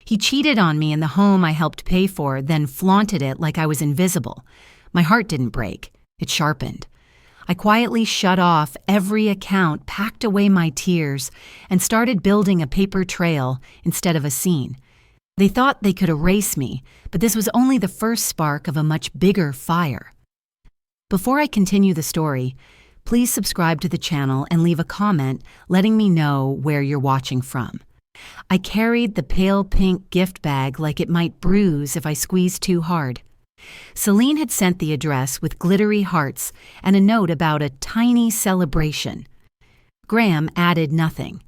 He cheated on me in the home I helped pay for, then flaunted it like I was invisible. My heart didn't break. It sharpened. I quietly shut off every account, packed away my tears, and started building a paper trail instead of a scene. They thought they could erase me, but this was only the first spark of a much bigger fire. Before I continue the story, please subscribe to the channel and leave a comment letting me know where you're watching from. I carried the pale pink gift bag like it might bruise if I squeezed too hard. Celine had sent the address with glittery hearts and a note about a tiny celebration. Graham added nothing.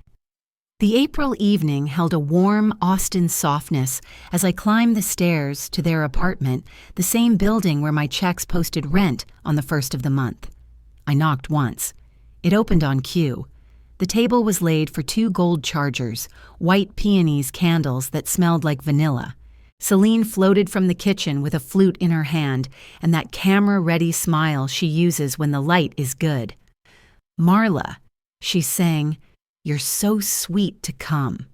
The April evening held a warm Austin softness as I climbed the stairs to their apartment, the same building where my checks posted rent on the first of the month. I knocked once. It opened on cue. The table was laid for 2 gold chargers, white peonies candles that smelled like vanilla. Celine floated from the kitchen with a flute in her hand and that camera-ready smile she uses when the light is good. "Marla," she sang, "you're so sweet to come."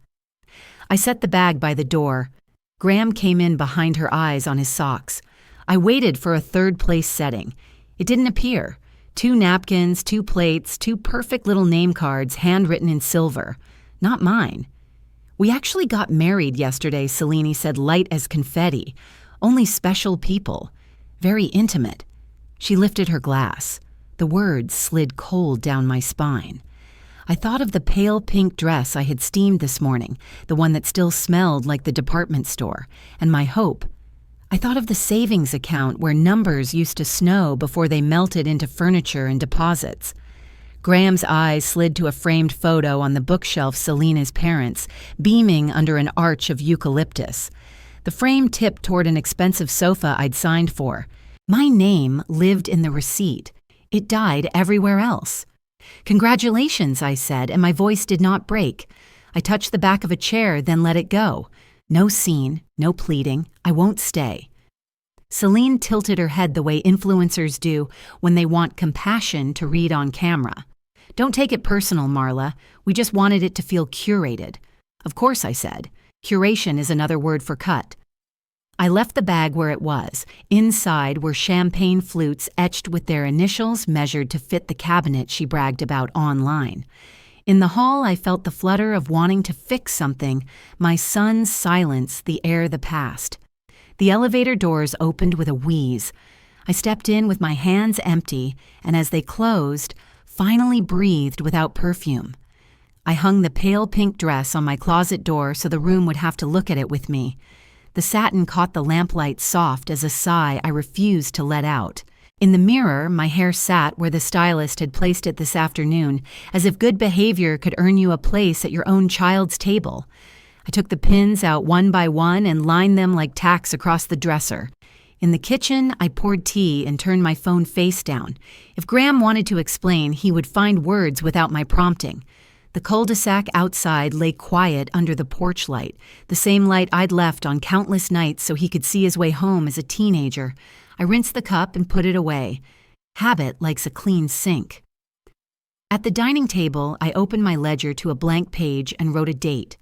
I set the bag by the door. Graham came in behind her eyes on his socks. I waited for a third-place setting. It didn't appear. 2 napkins, 2 plates, 2 perfect little name cards handwritten in silver. Not mine. "We actually got married yesterday," Celine said, light as confetti. "Only special people. Very intimate." She lifted her glass. The words slid cold down my spine. I thought of the pale pink dress I had steamed this morning, the one that still smelled like the department store, and my hope. I thought of the savings account where numbers used to snow before they melted into furniture and deposits. Graham's eyes slid to a framed photo on the bookshelf Selena's parents, beaming under an arch of eucalyptus. The frame tipped toward an expensive sofa I'd signed for. My name lived in the receipt. It died everywhere else. "Congratulations," I said, and my voice did not break. I touched the back of a chair, then let it go. No scene, no pleading. I won't stay. Celine tilted her head the way influencers do when they want compassion to read on camera. "Don't take it personal, Marla. We just wanted it to feel curated." "Of course," I said. Curation is another word for cut. I left the bag where it was. Inside were champagne flutes etched with their initials measured to fit the cabinet she bragged about online. In the hall, I felt the flutter of wanting to fix something, my son's silence, the air the past. The elevator doors opened with a wheeze. I stepped in with my hands empty, and as they closed, finally breathed without perfume. I hung the pale pink dress on my closet door so the room would have to look at it with me. The satin caught the lamplight soft as a sigh I refused to let out. In the mirror, my hair sat where the stylist had placed it this afternoon, as if good behavior could earn you a place at your own child's table. I took the pins out one by one and lined them like tacks across the dresser. In the kitchen, I poured tea and turned my phone face down. If Graham wanted to explain, he would find words without my prompting. The cul-de-sac outside lay quiet under the porch light, the same light I'd left on countless nights so he could see his way home as a teenager. I rinsed the cup and put it away. Habit likes a clean sink. At the dining table, I opened my ledger to a blank page and wrote a date.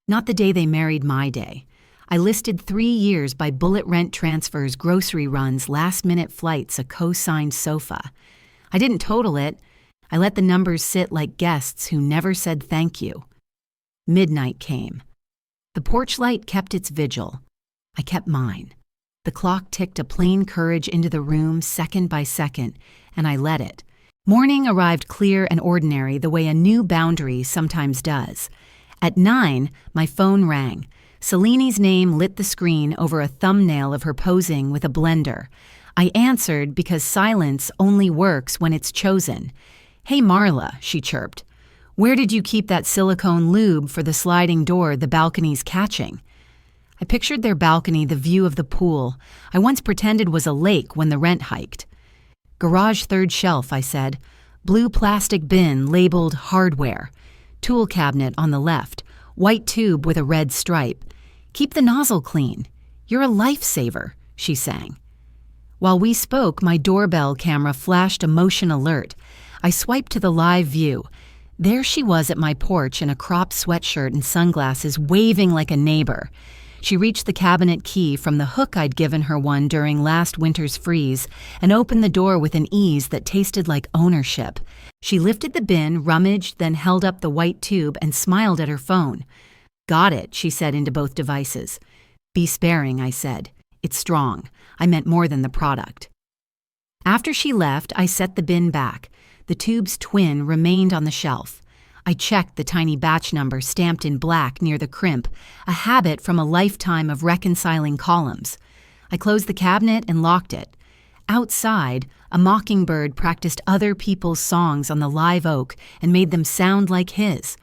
Not the day they married, my day. I listed 3 years by bullet rent transfers, grocery runs, last-minute flights, a co-signed sofa. I didn't total it. I let the numbers sit like guests who never said thank you. Midnight came. The porch light kept its vigil. I kept mine. The clock ticked a plain courage into the room second by second, and I let it. Morning arrived clear and ordinary the way a new boundary sometimes does. At 9, my phone rang. Celine's name lit the screen over a thumbnail of her posing with a blender. I answered because silence only works when it's chosen. "Hey, Marla," she chirped. "Where did you keep that silicone lube for the sliding door the balcony's catching?" I pictured their balcony the view of the pool I once pretended was a lake when the rent hiked. "Garage third shelf," I said. "Blue plastic bin labeled hardware. Tool cabinet on the left. White tube with a red stripe. Keep the nozzle clean. You're a lifesaver," she sang. While we spoke, my doorbell camera flashed a motion alert. I swiped to the live view. There she was at my porch in a cropped sweatshirt and sunglasses, waving like a neighbor. She reached the cabinet key from the hook I'd given her one during last winter's freeze and opened the door with an ease that tasted like ownership. She lifted the bin, rummaged, then held up the white tube and smiled at her phone. "Got it," she said into both devices. "Be sparing," I said. "It's strong. I meant more than the product." After she left, I set the bin back. The tube's twin remained on the shelf. I checked the tiny batch number stamped in black near the crimp, a habit from a lifetime of reconciling columns. I closed the cabinet and locked it. Outside, a mockingbird practiced other people's songs on the live oak and made them sound like his.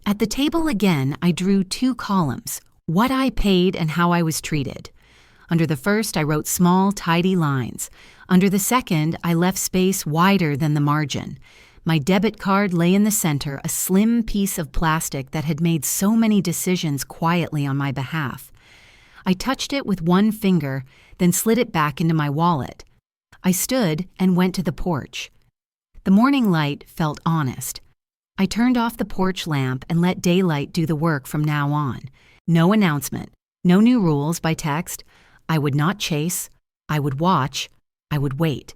At the table again, I drew 2 columns, what I paid and how I was treated. Under the first, I wrote small, tidy lines. Under the second, I left space wider than the margin. My debit card lay in the center, a slim piece of plastic that had made so many decisions quietly on my behalf. I touched it with one finger, then slid it back into my wallet. I stood and went to the porch. The morning light felt honest. I turned off the porch lamp and let daylight do the work from now on. No announcement, no new rules by text. I would not chase. I would watch. I would wait.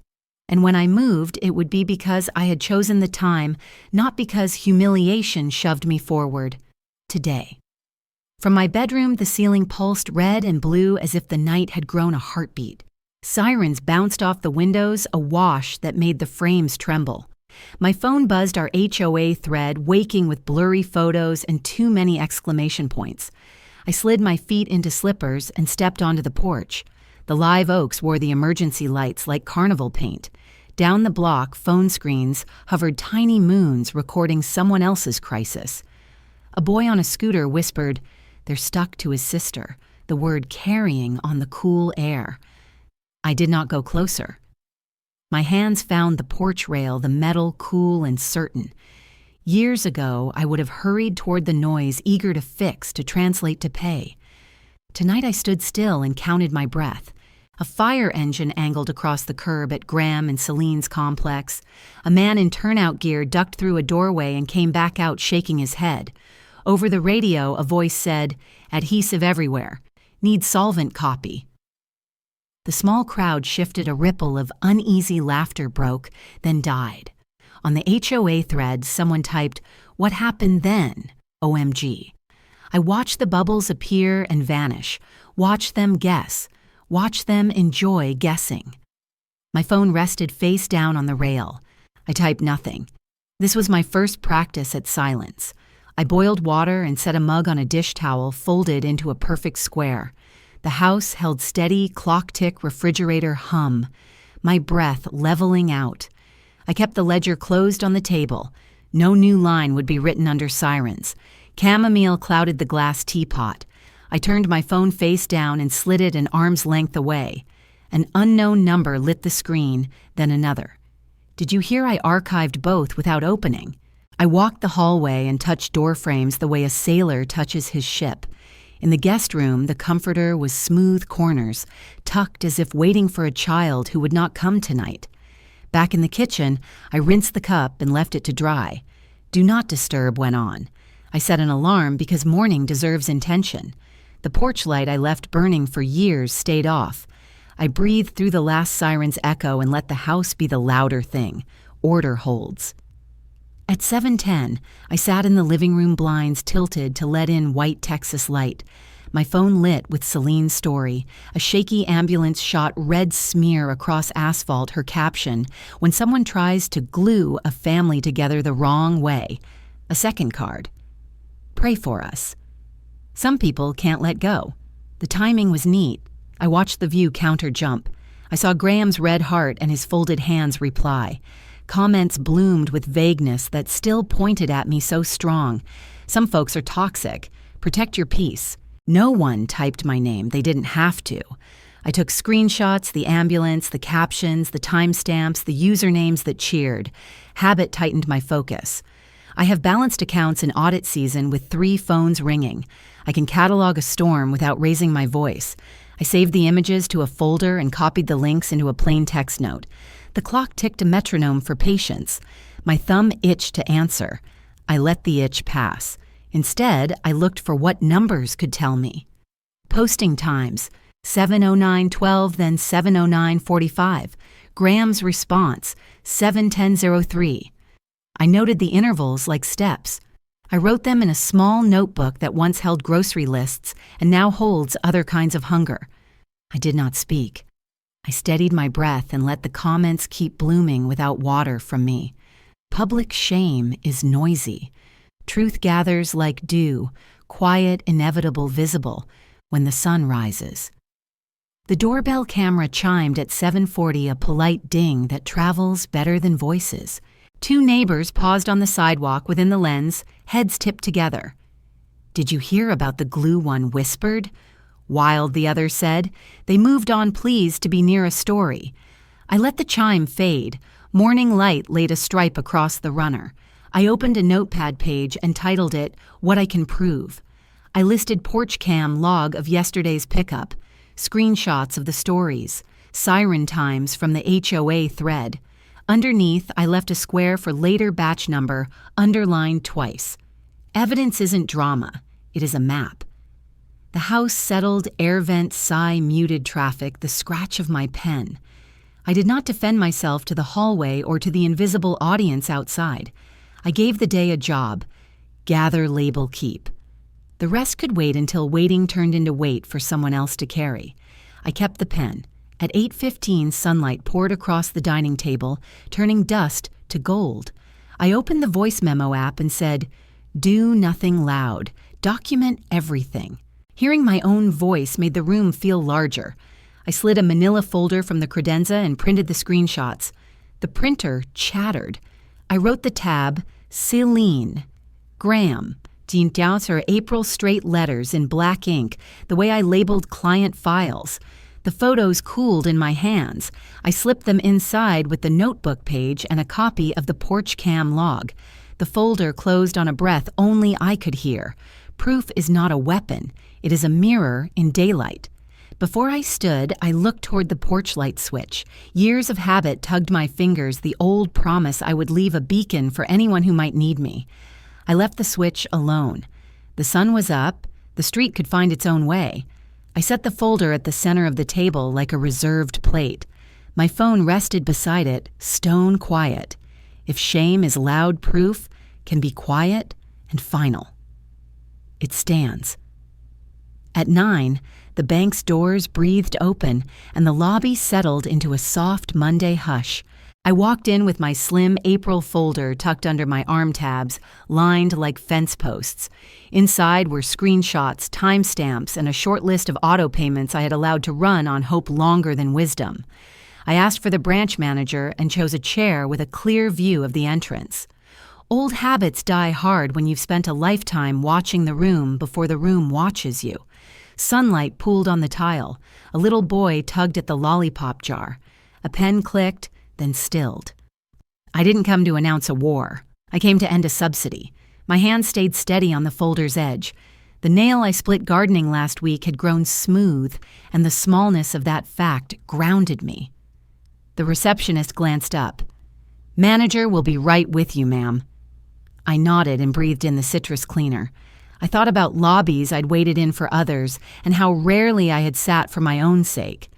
And when I moved, it would be because I had chosen the time, not because humiliation shoved me forward. Today. From my bedroom, the ceiling pulsed red and blue as if the night had grown a heartbeat. Sirens bounced off the windows, a wash that made the frames tremble. My phone buzzed our HOA thread, waking with blurry photos and too many exclamation points. I slid my feet into slippers and stepped onto the porch. The live oaks wore the emergency lights like carnival paint. Down the block, phone screens hovered tiny moons recording someone else's crisis. A boy on a scooter whispered, "They're stuck to his sister," the word carrying on the cool air. I did not go closer. My hands found the porch rail, the metal cool and certain. Years ago, I would have hurried toward the noise, eager to fix, to translate to pay. Tonight I stood still and counted my breath. A fire engine angled across the curb at Graham and Celine's complex. A man in turnout gear ducked through a doorway and came back out shaking his head. Over the radio, a voice said, "Adhesive everywhere. Need solvent copy." The small crowd shifted, a ripple of uneasy laughter broke, then died. On the HOA thread, someone typed, "What happened then? OMG." I watched the bubbles appear and vanish, watched them guess, watched them enjoy guessing. My phone rested face down on the rail. I typed nothing. This was my first practice at silence. I boiled water and set a mug on a dish towel folded into a perfect square. The house held steady, clock-tick refrigerator hum, my breath leveling out. I kept the ledger closed on the table. No new line would be written under sirens. Chamomile clouded the glass teapot. I turned my phone face down and slid it an arm's length away. An unknown number lit the screen, then another. Did you hear I archived both without opening? I walked the hallway and touched door frames the way a sailor touches his ship. In the guest room, the comforter was smooth corners, tucked as if waiting for a child who would not come tonight. Back in the kitchen, I rinsed the cup and left it to dry. "Do not disturb" went on. I set an alarm because morning deserves intention. The porch light I left burning for years stayed off. I breathed through the last siren's echo and let the house be the louder thing. Order holds. At 7:10, I sat in the living room blinds tilted to let in white Texas light. My phone lit with Celine's story. A shaky ambulance shot red smear across asphalt, her caption, "When someone tries to glue a family together the wrong way." A second card. "Pray for us." Some people can't let go. The timing was neat. I watched the view counter jump. I saw Graham's red heart and his folded hands reply. Comments bloomed with vagueness that still pointed at me so strong. Some folks are toxic. Protect your peace. No one typed my name. They didn't have to. I took screenshots, the ambulance, the captions, the timestamps, the usernames that cheered. Habit tightened my focus. I have balanced accounts in audit season with 3 phones ringing. I can catalog a storm without raising my voice. I saved the images to a folder and copied the links into a plain text note. The clock ticked a metronome for patience. My thumb itched to answer. I let the itch pass. Instead, I looked for what numbers could tell me. Posting times: 7:09:12, then 7:09:45. Graham's response: 7:10:03. I noted the intervals like steps. I wrote them in a small notebook that once held grocery lists and now holds other kinds of hunger. I did not speak. I steadied my breath and let the comments keep blooming without water from me. Public shame is noisy. Truth gathers like dew, quiet, inevitable, visible, when the sun rises. The doorbell camera chimed at 7:40, a polite ding that travels better than voices. 2 neighbors paused on the sidewalk within the lens, heads tipped together. "Did you hear about the glue?" one whispered. "Wild," the other said. They moved on, pleased to be near a story. I let the chime fade. Morning light laid a stripe across the runner. I opened a notepad page and titled it, "What I Can Prove." I listed porch cam log of yesterday's pickup, screenshots of the stories, siren times from the HOA thread. Underneath, I left a square for later batch number, underlined twice. Evidence isn't drama, it is a map. The house settled, air vent sigh muted traffic, the scratch of my pen. I did not defend myself to the hallway or to the invisible audience outside. I gave the day a job: gather, label, keep. The rest could wait until waiting turned into weight for someone else to carry. I kept the pen. At 8:15, sunlight poured across the dining table, turning dust to gold. I opened the voice memo app and said, "Do nothing loud. Document everything." Hearing my own voice made the room feel larger. I slid a manila folder from the credenza and printed the screenshots. The printer chattered. I wrote the tab, Celine, Graham, Diantiaus or April straight letters in black ink, the way I labeled client files. The photos cooled in my hands. I slipped them inside with the notebook page and a copy of the porch cam log. The folder closed on a breath only I could hear. Proof is not a weapon. It is a mirror in daylight. Before I stood, I looked toward the porch light switch. Years of habit tugged my fingers, the old promise I would leave a beacon for anyone who might need me. I left the switch alone. The sun was up. The street could find its own way. I set the folder at the center of the table like a reserved plate. My phone rested beside it, stone quiet. If shame is loud proof, can be quiet and final. It stands. At 9, the bank's doors breathed open and the lobby settled into a soft Monday hush. I walked in with my slim April folder tucked under my arm tabs, lined like fence posts. Inside were screenshots, timestamps, and a short list of auto payments I had allowed to run on hope longer than wisdom. I asked for the branch manager and chose a chair with a clear view of the entrance. Old habits die hard when you've spent a lifetime watching the room before the room watches you. Sunlight pooled on the tile. A little boy tugged at the lollipop jar. A pen clicked, then stilled. I didn't come to announce a war. I came to end a subsidy. My hand stayed steady on the folder's edge. The nail I split gardening last week had grown smooth, and the smallness of that fact grounded me. The receptionist glanced up. "Manager will be right with you, ma'am." I nodded and breathed in the citrus cleaner. I thought about lobbies I'd waited in for others and how rarely I had sat for my own sake.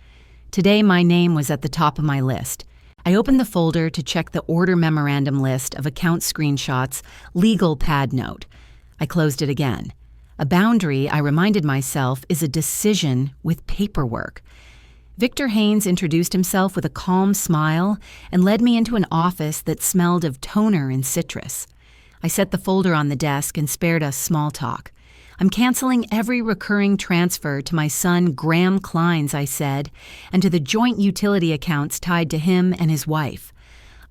Today my name was at the top of my list. I opened the folder to check the order memorandum list of account screenshots, legal pad note. I closed it again. A boundary, I reminded myself, is a decision with paperwork. Victor Haynes introduced himself with a calm smile and led me into an office that smelled of toner and citrus. I set the folder on the desk and spared us small talk. "I'm canceling every recurring transfer to my son Graham Klein's," I said, "and to the joint utility accounts tied to him and his wife.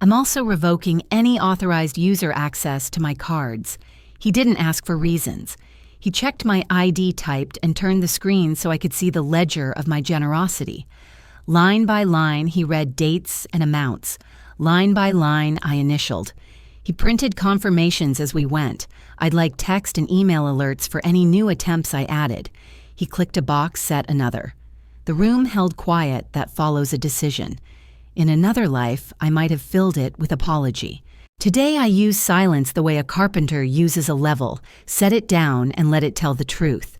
I'm also revoking any authorized user access to my cards." He didn't ask for reasons. He checked my ID typed and turned the screen so I could see the ledger of my generosity. Line by line, he read dates and amounts. Line by line, I initialed. He printed confirmations as we went. I'd like text and email alerts for any new attempts I added. He clicked a box, set another. The room held quiet that follows a decision. In another life, I might have filled it with apology. Today I use silence the way a carpenter uses a level, set it down and let it tell the truth.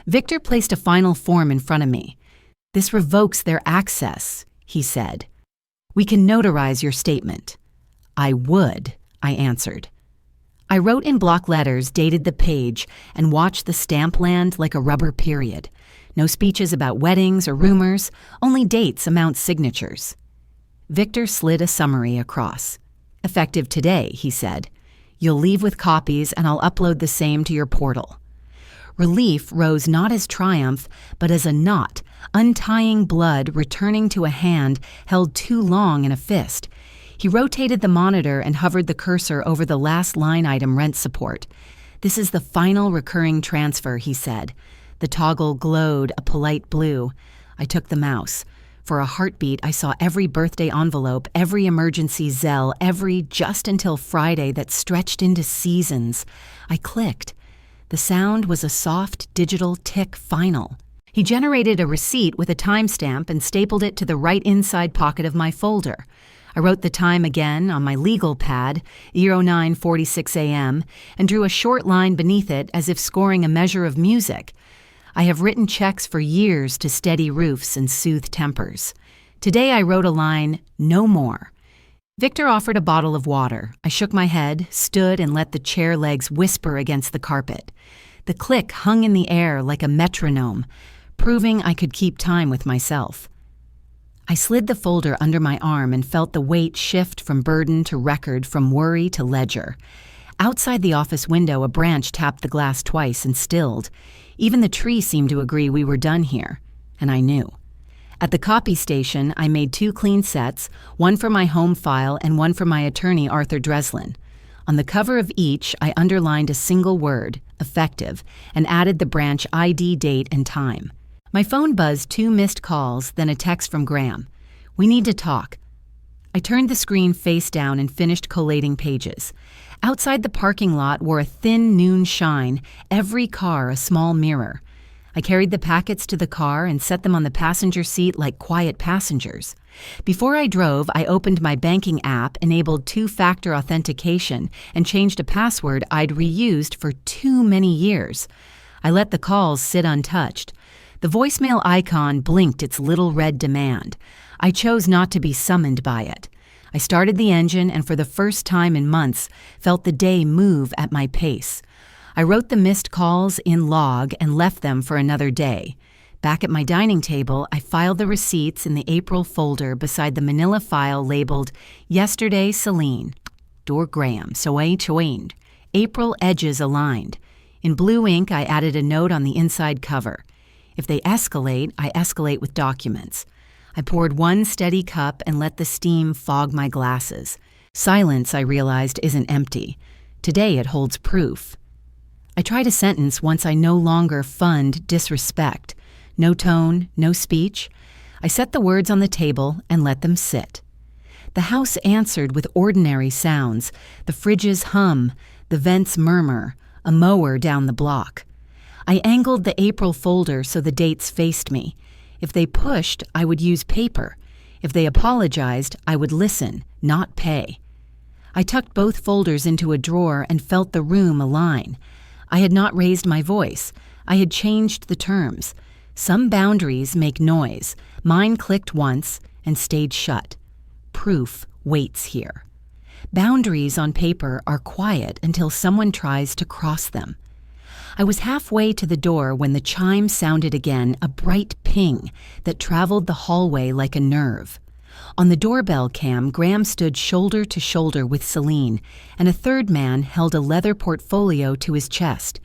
Victor placed a final form in front of me. "This revokes their access," he said. "We can notarize your statement." "I would," I answered. I wrote in block letters, dated the page, and watched the stamp land like a rubber period. No speeches about weddings or rumors, only dates, amounts, signatures. Victor slid a summary across. "Effective today," he said. "You'll leave with copies and I'll upload the same to your portal." Relief rose not as triumph, but as a knot, untying blood returning to a hand held too long in a fist. He rotated the monitor and hovered the cursor over the last line item, rent support. "This is the final recurring transfer," he said. The toggle glowed a polite blue. I took the mouse. For a heartbeat, I saw every birthday envelope, every emergency Zelle, every just until Friday that stretched into seasons. I clicked. The sound was a soft, digital tick final. He generated a receipt with a timestamp and stapled it to the right inside pocket of my folder. I wrote the time again on my legal pad, 09:46 a.m., and drew a short line beneath it as if scoring a measure of music. I have written checks for years to steady roofs and soothe tempers. Today I wrote a line, "No more." Victor offered a bottle of water. I shook my head, stood, and let the chair legs whisper against the carpet. The click hung in the air like a metronome, proving I could keep time with myself. I slid the folder under my arm and felt the weight shift from burden to record, from worry to ledger. Outside the office window, a branch tapped the glass twice and stilled. Even the tree seemed to agree we were done here, and I knew. At the copy station, I made 2 clean sets, one for my home file and one for my attorney, Arthur Dreslin. On the cover of each, I underlined a single word, effective, and added the branch ID, date, and time. My phone buzzed 2 missed calls, then a text from Graham. "We need to talk." I turned the screen face down and finished collating pages. Outside the parking lot wore a thin noon shine, every car a small mirror. I carried the packets to the car and set them on the passenger seat like quiet passengers. Before I drove, I opened my banking app, enabled 2-factor authentication, and changed a password I'd reused for too many years. I let the calls sit untouched. The voicemail icon blinked its little red demand. I chose not to be summoned by it. I started the engine and for the first time in months felt the day move at my pace. I wrote the missed calls in log and left them for another day. Back at my dining table, I filed the receipts in the April folder beside the manila file labeled "Yesterday, Celine." Door Graham, Soe Choined. April edges aligned. In blue ink, I added a note on the inside cover. If they escalate, I escalate with documents. I poured 1 steady cup and let the steam fog my glasses. Silence, I realized, isn't empty. Today it holds proof. I tried a sentence once I no longer fund disrespect. No tone, no speech. I set the words on the table and let them sit. The house answered with ordinary sounds, the fridge's hum, the vents murmur, a mower down the block. I angled the April folder so the dates faced me. If they pushed, I would use paper. If they apologized, I would listen, not pay. I tucked both folders into a drawer and felt the room align. I had not raised my voice. I had changed the terms. Some boundaries make noise. Mine clicked once and stayed shut. Proof waits here. Boundaries on paper are quiet until someone tries to cross them. I was halfway to the door when the chime sounded again, a bright ping that traveled the hallway like a nerve. On the doorbell cam, Graham stood shoulder to shoulder with Celine, and a third man held a leather portfolio to his chest.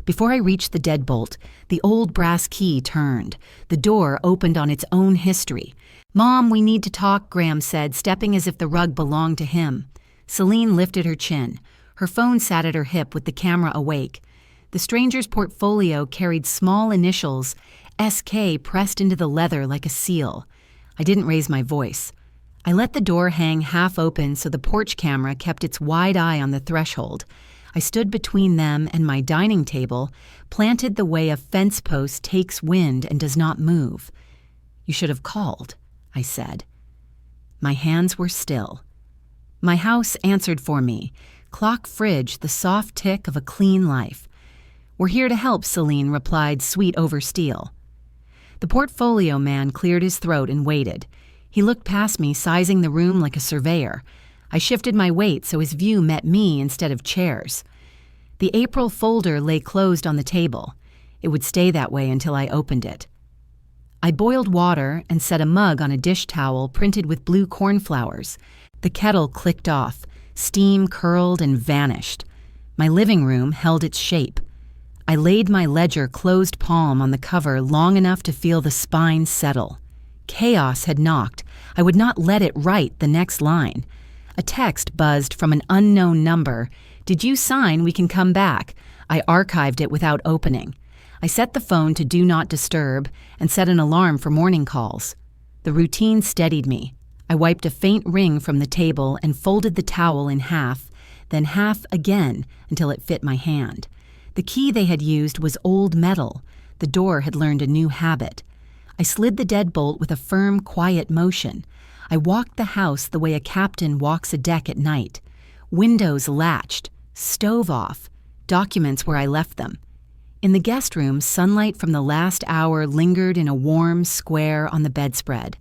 Before I reached the deadbolt, the old brass key turned. The door opened on its own history. "Mom, we need to talk," Graham said, stepping as if the rug belonged to him. Celine lifted her chin. Her phone sat at her hip with the camera awake. The stranger's portfolio carried small initials, SK pressed into the leather like a seal. I didn't raise my voice. I let the door hang half open so the porch camera kept its wide eye on the threshold. I stood between them and my dining table, planted the way a fence post takes wind and does not move. "You should have called," I said. My hands were still. My house answered for me. Clock fridge, the soft tick of a clean life. "We're here to help," Celine replied, sweet over steel. The portfolio man cleared his throat and waited. He looked past me, sizing the room like a surveyor. I shifted my weight so his view met me instead of chairs. The April folder lay closed on the table. It would stay that way until I opened it. I boiled water and set a mug on a dish towel printed with blue cornflowers. The kettle clicked off. Steam curled and vanished. My living room held its shape. I laid my ledger closed palm on the cover long enough to feel the spine settle. Chaos had knocked. I would not let it write the next line. A text buzzed from an unknown number. "Did you sign? We can come back." I archived it without opening. I set the phone to Do Not Disturb and set an alarm for morning calls. The routine steadied me. I wiped a faint ring from the table and folded the towel in half, then half again until it fit my hand. The key they had used was old metal. The door had learned a new habit. I slid the deadbolt with a firm, quiet motion. I walked the house the way a captain walks a deck at night. Windows latched, stove off, documents where I left them. In the guest room, sunlight from the last hour lingered in a warm square on the bedspread.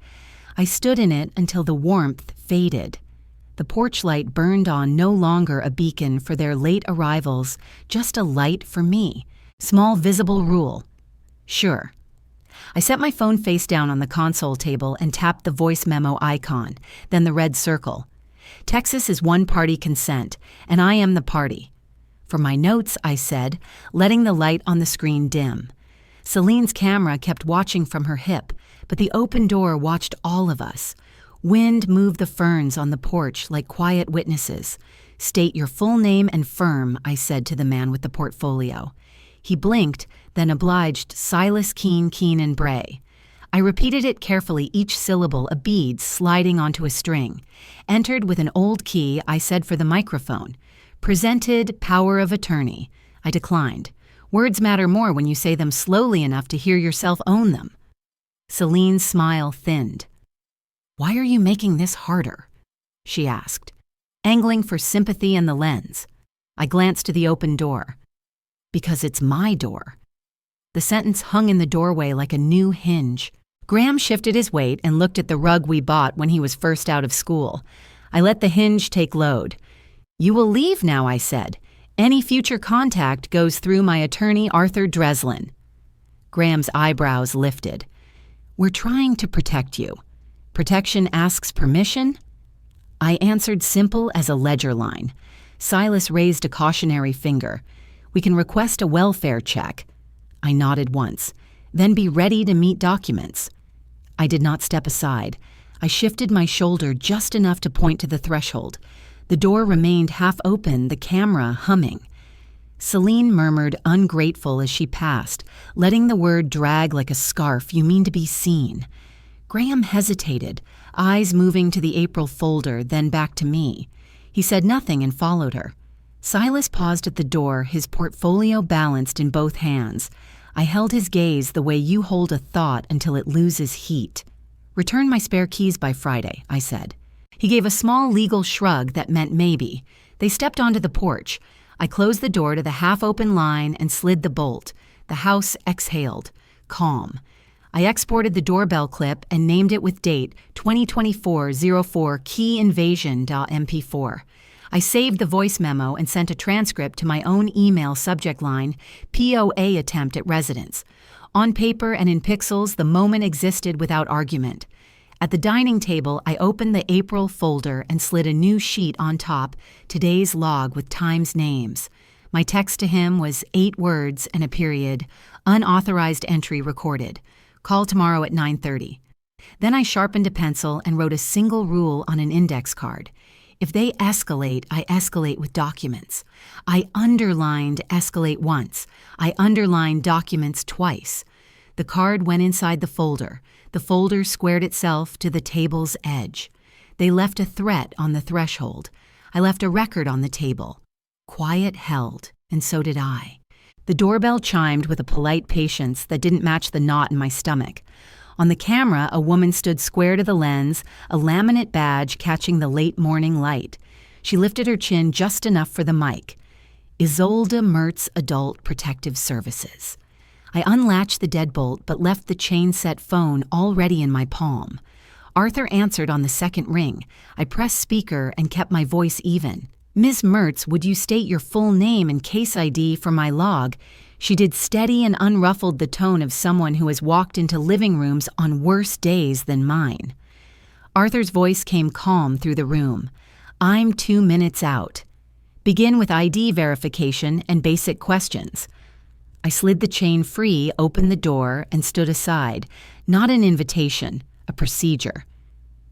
I stood in it until the warmth faded. The porch light burned on, no longer a beacon for their late arrivals, just a light for me. Small visible rule. Sure. I set my phone face down on the console table and tapped the voice memo icon, then the red circle. Texas is one-party consent, and I am the party. For my notes, I said, letting the light on the screen dim. Celine's camera kept watching from her hip, but the open door watched all of us. Wind moved the ferns on the porch like quiet witnesses. "State your full name and firm," I said to the man with the portfolio. He blinked, then obliged, "Silas Keen and Bray." I repeated it carefully, each syllable a bead sliding onto a string. Entered with an old key, I said for the microphone. "Presented power of attorney." I declined. Words matter more when you say them slowly enough to hear yourself own them. Celine's smile thinned. "Why are you making this harder?" she asked, angling for sympathy in the lens. I glanced to the open door. "Because it's my door." The sentence hung in the doorway like a new hinge. Graham shifted his weight and looked at the rug we bought when he was first out of school. I let the hinge take load. "You will leave now," I said. "Any future contact goes through my attorney, Arthur Dreslin." Graham's eyebrows lifted. "We're trying to protect you. Protection asks permission?" I answered, simple as a ledger line. Silas raised a cautionary finger. "We can request a welfare check." I nodded once. "Then be ready to meet documents." I did not step aside. I shifted my shoulder just enough to point to the threshold. The door remained half open, the camera humming. Celine murmured, ungrateful, as she passed, letting the word drag like a scarf. "You mean to be seen." Graham hesitated, eyes moving to the April folder, then back to me. He said nothing and followed her. Silas paused at the door, his portfolio balanced in both hands. I held his gaze the way you hold a thought until it loses heat. "Return my spare keys by Friday," I said. He gave a small legal shrug that meant maybe. They stepped onto the porch. I closed the door to the half-open line and slid the bolt. The house exhaled, calm. I exported the doorbell clip and named it with date 2024-04 keyinvasion.mp4. I saved the voice memo and sent a transcript to my own email subject line, POA attempt at residence. On paper and in pixels, the moment existed without argument. At the dining table, I opened the April folder and slid a new sheet on top, today's log with times names. My text to him was 8 words and a period, unauthorized entry recorded. Call tomorrow at 9:30. Then I sharpened a pencil and wrote a single rule on an index card. If they escalate, I escalate with documents. I underlined escalate once. I underlined documents twice. The card went inside the folder. The folder squared itself to the table's edge. They left a threat on the threshold. I left a record on the table. Quiet held, and so did I. The doorbell chimed with a polite patience that didn't match the knot in my stomach. On the camera, a woman stood square to the lens, a laminate badge catching the late morning light. She lifted her chin just enough for the mic. Isolde Mertz Adult Protective Services. I unlatched the deadbolt but left the chain-set phone already in my palm. Arthur answered on the second ring. I pressed speaker and kept my voice even. "Ms. Mertz, would you state your full name and case ID for my log?" She did steady and unruffled the tone of someone who has walked into living rooms on worse days than mine. Arthur's voice came calm through the room. "I'm 2 minutes out. Begin with ID verification and basic questions." I slid the chain free, opened the door, and stood aside. Not an invitation, a procedure.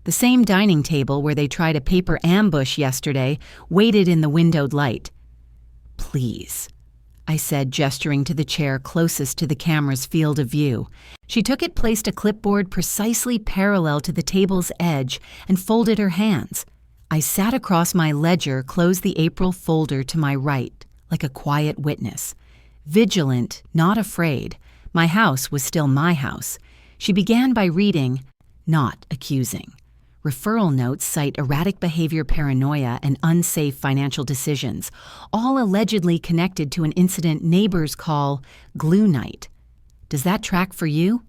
The same dining table where they tried a paper ambush yesterday waited in the windowed light. "Please," I said, gesturing to the chair closest to the camera's field of view. She took it, placed a clipboard precisely parallel to the table's edge, and folded her hands. I sat across my ledger, closed the April folder to my right, like a quiet witness. Vigilant, not afraid. My house was still my house. She began by reading, not accusing. Referral notes cite erratic behavior, paranoia, and unsafe financial decisions, all allegedly connected to an incident neighbors call glue night. Does that track for you?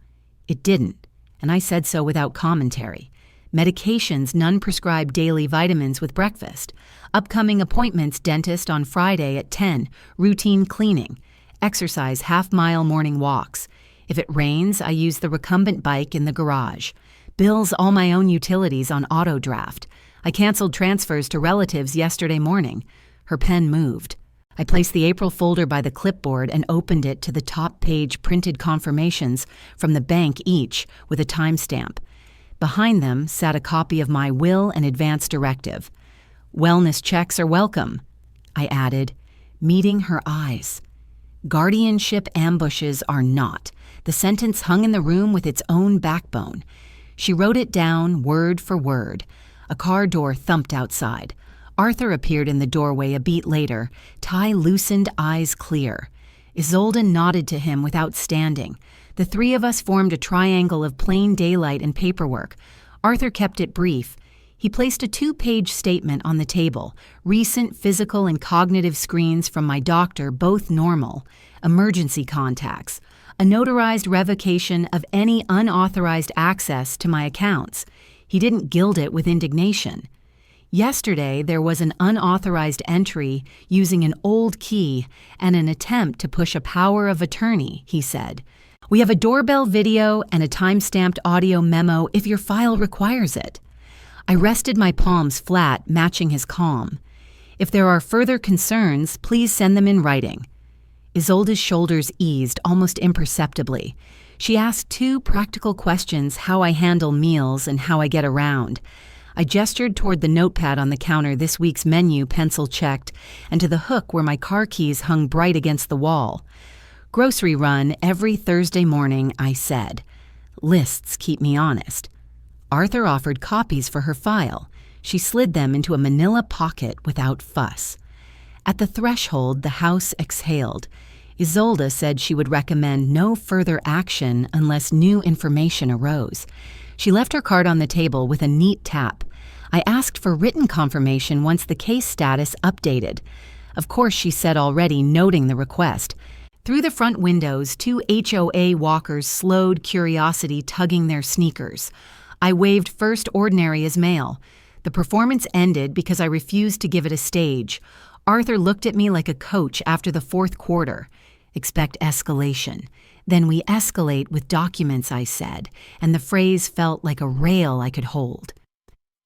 It didn't, and I said so without commentary. Medications, none prescribed daily vitamins with breakfast. Upcoming appointments, dentist on Friday at 10, routine cleaning. Exercise, half-mile morning walks. If it rains, I use the recumbent bike in the garage. Bills all my own utilities on auto draft. I canceled transfers to relatives yesterday morning. Her pen moved. I placed the April folder by the clipboard and opened it to the top page printed confirmations from the bank each with a timestamp. Behind them sat a copy of my will and advance directive. "Wellness checks are welcome," I added, meeting her eyes. "Guardianship ambushes are not." The sentence hung in the room with its own backbone. She wrote it down word for word. A car door thumped outside. Arthur appeared in the doorway a beat later, tie loosened, eyes clear. Isolde nodded to him without standing. The three of us formed a triangle of plain daylight and paperwork. Arthur kept it brief. He placed a 2-page statement on the table. Recent physical and cognitive screens from my doctor, both normal. Emergency contacts. A notarized revocation of any unauthorized access to my accounts. He didn't gild it with indignation. Yesterday, there was an unauthorized entry using an old key and an attempt to push a power of attorney, he said. "We have a doorbell video and a time-stamped audio memo if your file requires it." I rested my palms flat, matching his calm. "If there are further concerns, please send them in writing." Isolde's shoulders eased almost imperceptibly. She asked 2 practical questions: how I handle meals and how I get around. I gestured toward the notepad on the counter, this week's menu pencil checked, and to the hook where my car keys hung bright against the wall. "Grocery run every Thursday morning," I said. "Lists keep me honest." Arthur offered copies for her file. She slid them into a manila pocket without fuss. At the threshold, the house exhaled. Isolde said she would recommend no further action unless new information arose. She left her card on the table with a neat tap. I asked for written confirmation once the case status updated. Of course, she said already, noting the request. Through the front windows, 2 HOA walkers slowed, curiosity tugging their sneakers. I waved first ordinary as mail. The performance ended because I refused to give it a stage. Arthur looked at me like a coach after the 4th quarter. "Expect escalation. Then we escalate with documents," I said, and the phrase felt like a rail I could hold.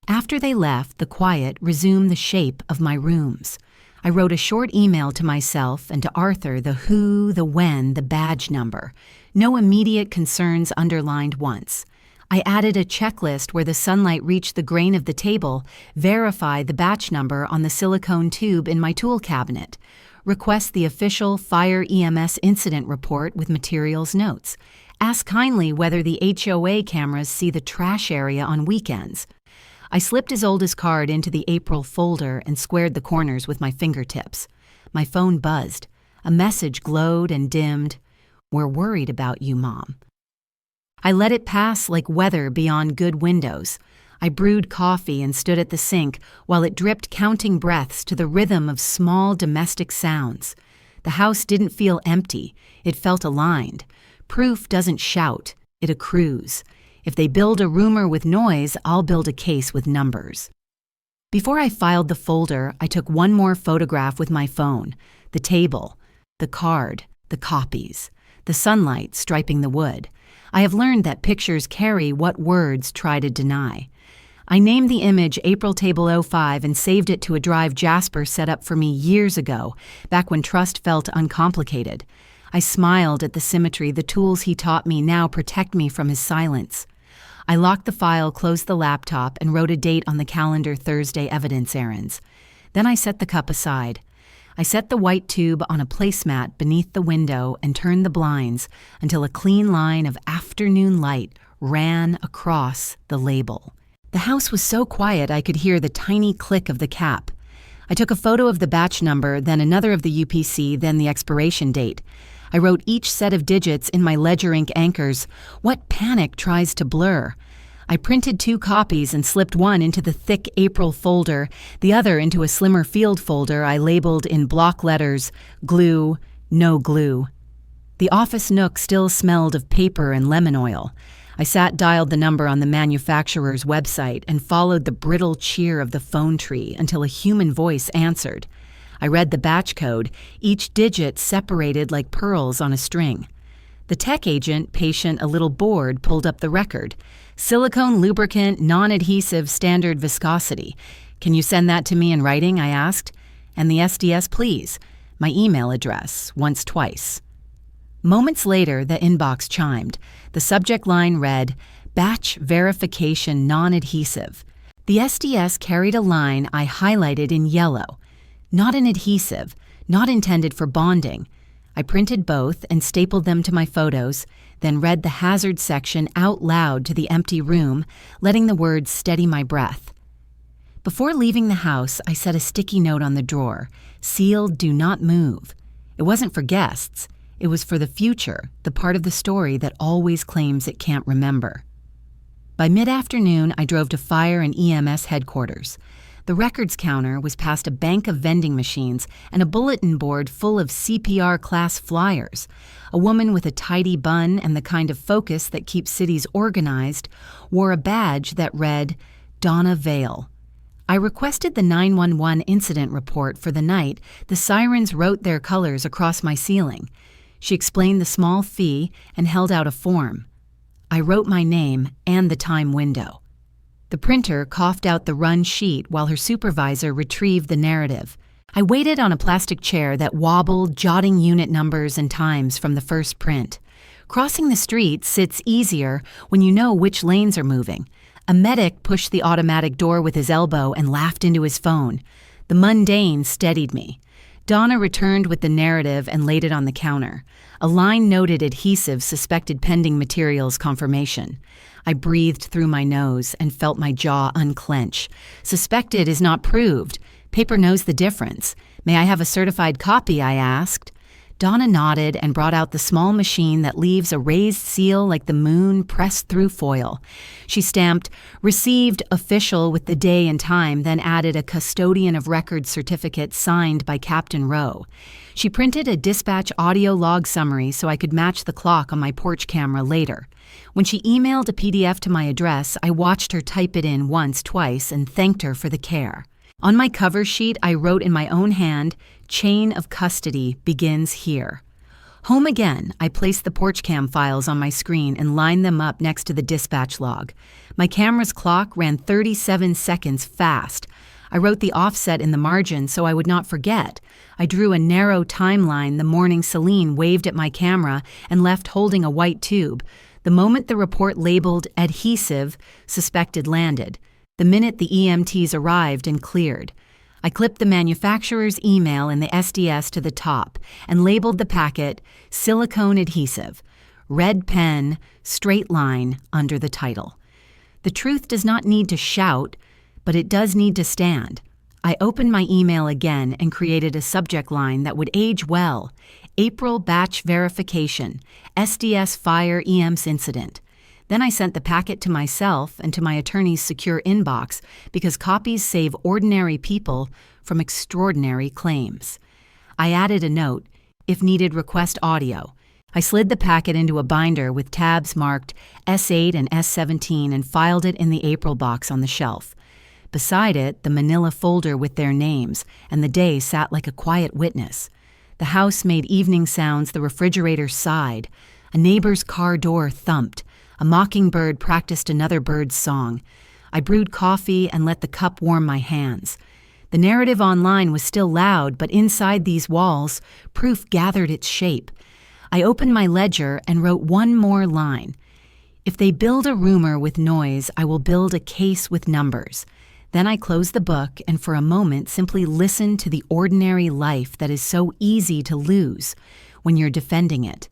After they left, the quiet resumed the shape of my rooms. I wrote a short email to myself and to Arthur, the who, the when, the badge number. No immediate concerns underlined once. I added a checklist where the sunlight reached the grain of the table, verify the batch number on the silicone tube in my tool cabinet, request the official fire EMS incident report with materials notes, ask kindly whether the HOA cameras see the trash area on weekends. I slipped Isolde's card into the April folder and squared the corners with my fingertips. My phone buzzed. A message glowed and dimmed. "We're worried about you, Mom." I let it pass like weather beyond good windows. I brewed coffee and stood at the sink while it dripped, counting breaths to the rhythm of small domestic sounds. The house didn't feel empty, it felt aligned. Proof doesn't shout, it accrues. If they build a rumor with noise, I'll build a case with numbers. Before I filed the folder, I took one more photograph with my phone. The table, the card, the copies, the sunlight striping the wood. I have learned that pictures carry what words try to deny. I named the image April Table 05 and saved it to a drive Jasper set up for me years ago, back when trust felt uncomplicated. I smiled at the symmetry the tools he taught me now protect me from his silence. I locked the file, closed the laptop, and wrote a date on the calendar: Thursday evidence errands. Then I set the cup aside. I set the white tube on a placemat beneath the window and turned the blinds until a clean line of afternoon light ran across the label. The house was so quiet I could hear the tiny click of the cap. I took a photo of the batch number, then another of the UPC, then the expiration date. I wrote each set of digits in my ledger ink anchors. What panic tries to blur? I printed 2 copies and slipped one into the thick April folder, the other into a slimmer field folder I labeled in block letters, glue, no glue. The office nook still smelled of paper and lemon oil. I dialed the number on the manufacturer's website and followed the brittle cheer of the phone tree until a human voice answered. I read the batch code, each digit separated like pearls on a string. The tech agent, patient, a little bored, pulled up the record. Silicone lubricant, non-adhesive, standard viscosity. Can you send that to me in writing? I asked. And the SDS, please. My email address, once, twice. Moments later, the inbox chimed. The subject line read, Batch Verification Non-Adhesive. The SDS carried a line I highlighted in yellow. Not an adhesive, not intended for bonding. I printed both and stapled them to my photos, then read the hazard section out loud to the empty room, letting the words steady my breath. Before leaving the house, I set a sticky note on the drawer, sealed, do not move. It wasn't for guests. It was for the future, the part of the story that always claims it can't remember. By mid-afternoon, I drove to fire and EMS headquarters. The records counter was past a bank of vending machines and a bulletin board full of CPR-class flyers. A woman with a tidy bun and the kind of focus that keeps cities organized wore a badge that read, Donna Vale. I requested the 911 incident report for the night. The sirens wrote their colors across my ceiling. She explained the small fee and held out a form. I wrote my name and the time window. The printer coughed out the run sheet while her supervisor retrieved the narrative. I waited on a plastic chair that wobbled, jotting unit numbers and times from the first print. Crossing the street sits easier when you know which lanes are moving. A medic pushed the automatic door with his elbow and laughed into his phone. The mundane steadied me. Donna returned with the narrative and laid it on the counter. A line noted adhesive suspected pending materials confirmation. I breathed through my nose and felt my jaw unclench. Suspected is not proved. Paper knows the difference. May I have a certified copy? I asked. Donna nodded and brought out the small machine that leaves a raised seal like the moon pressed through foil. She stamped, "Received official" with the day and time, then added a custodian of records certificate signed by Captain Rowe. She printed a dispatch audio log summary so I could match the clock on my porch camera later. When she emailed a PDF to my address, I watched her type it in once, twice, and thanked her for the care. On my cover sheet, I wrote in my own hand, "Chain of custody begins here." Home again, I placed the porch cam files on my screen and lined them up next to the dispatch log. My camera's clock ran 37 seconds fast. I wrote the offset in the margin so I would not forget. I drew a narrow timeline the morning Celine waved at my camera and left holding a white tube. The moment the report labeled adhesive, suspected landed. The minute the EMTs arrived and cleared. I clipped the manufacturer's email in the SDS to the top and labeled the packet silicone adhesive. Red pen, straight line under the title. The truth does not need to shout, but it does need to stand. I opened my email again and created a subject line that would age well. April batch verification, SDS fire EMS incident. Then I sent the packet to myself and to my attorney's secure inbox because copies save ordinary people from extraordinary claims. I added a note, if needed, request audio. I slid the packet into a binder with tabs marked S8 and S17 and filed it in the April box on the shelf. Beside it, the manila folder with their names, and the day sat like a quiet witness. The house made evening sounds, the refrigerator sighed, a neighbor's car door thumped, a mockingbird practiced another bird's song. I brewed coffee and let the cup warm my hands. The narrative online was still loud, but inside these walls, proof gathered its shape. I opened my ledger and wrote one more line. If they build a rumor with noise, I will build a case with numbers. Then I closed the book and for a moment simply listened to the ordinary life that is so easy to lose when you're defending it.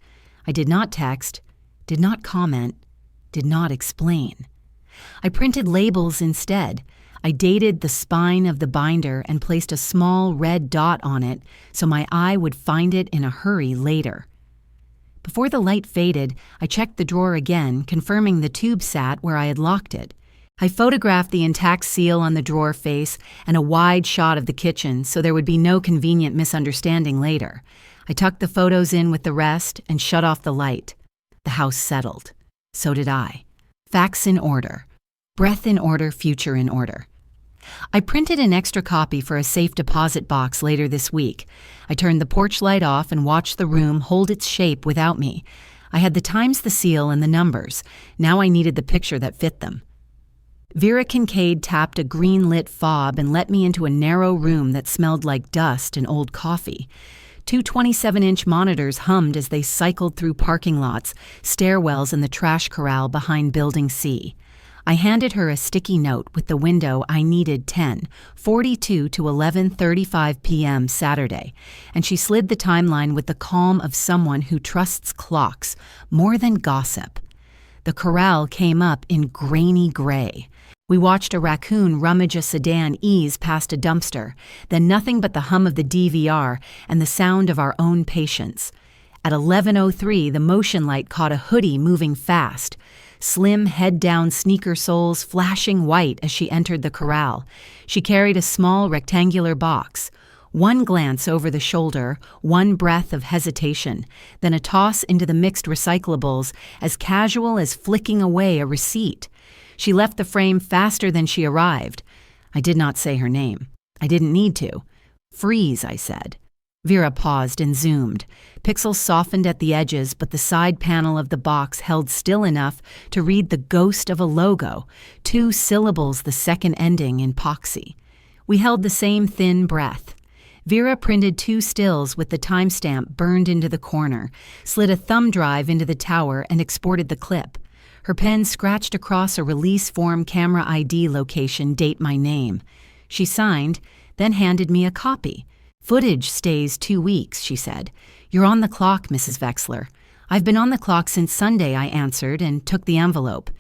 I did not text, did not comment, did not explain. I printed labels instead. I dated the spine of the binder and placed a small red dot on it so my eye would find it in a hurry later. Before the light faded, I checked the drawer again, confirming the tube sat where I had locked it. I photographed the intact seal on the drawer face and a wide shot of the kitchen so there would be no convenient misunderstanding later. I tucked the photos in with the rest and shut off the light. The house settled. So did I. Facts in order. Breath in order, future in order. I printed an extra copy for a safe deposit box later this week. I turned the porch light off and watched the room hold its shape without me. I had the times, the seal, and the numbers. Now I needed the picture that fit them. Vera Kincaid tapped a green-lit fob and let me into a narrow room that smelled like dust and old coffee. Two 27-inch monitors hummed as they cycled through parking lots, stairwells, and the trash corral behind Building C. I handed her a sticky note with the window I needed 10:42 to 11:35 p.m. Saturday, and she slid the timeline with the calm of someone who trusts clocks more than gossip. The corral came up in grainy gray. We watched a raccoon rummage a sedan ease past a dumpster, then nothing but the hum of the DVR and the sound of our own patience. At 11:03, the motion light caught a hoodie moving fast. Slim, head-down sneaker soles flashing white as she entered the corral. She carried a small rectangular box. One glance over the shoulder, one breath of hesitation, then a toss into the mixed recyclables, as casual as flicking away a receipt. She left the frame faster than she arrived. I did not say her name. I didn't need to. Freeze, I said. Vera paused and zoomed. Pixels softened at the edges, but the side panel of the box held still enough to read the ghost of a logo, 2 syllables, the second ending in epoxy. We held the same thin breath. Vera printed 2 stills with the timestamp burned into the corner, slid a thumb drive into the tower, and exported the clip. Her pen scratched across a release form camera ID location, date my name. She signed, then handed me a copy. Footage stays 2 weeks, she said. You're on the clock, Mrs. Vexler. I've been on the clock since Sunday, I answered, and took the envelope.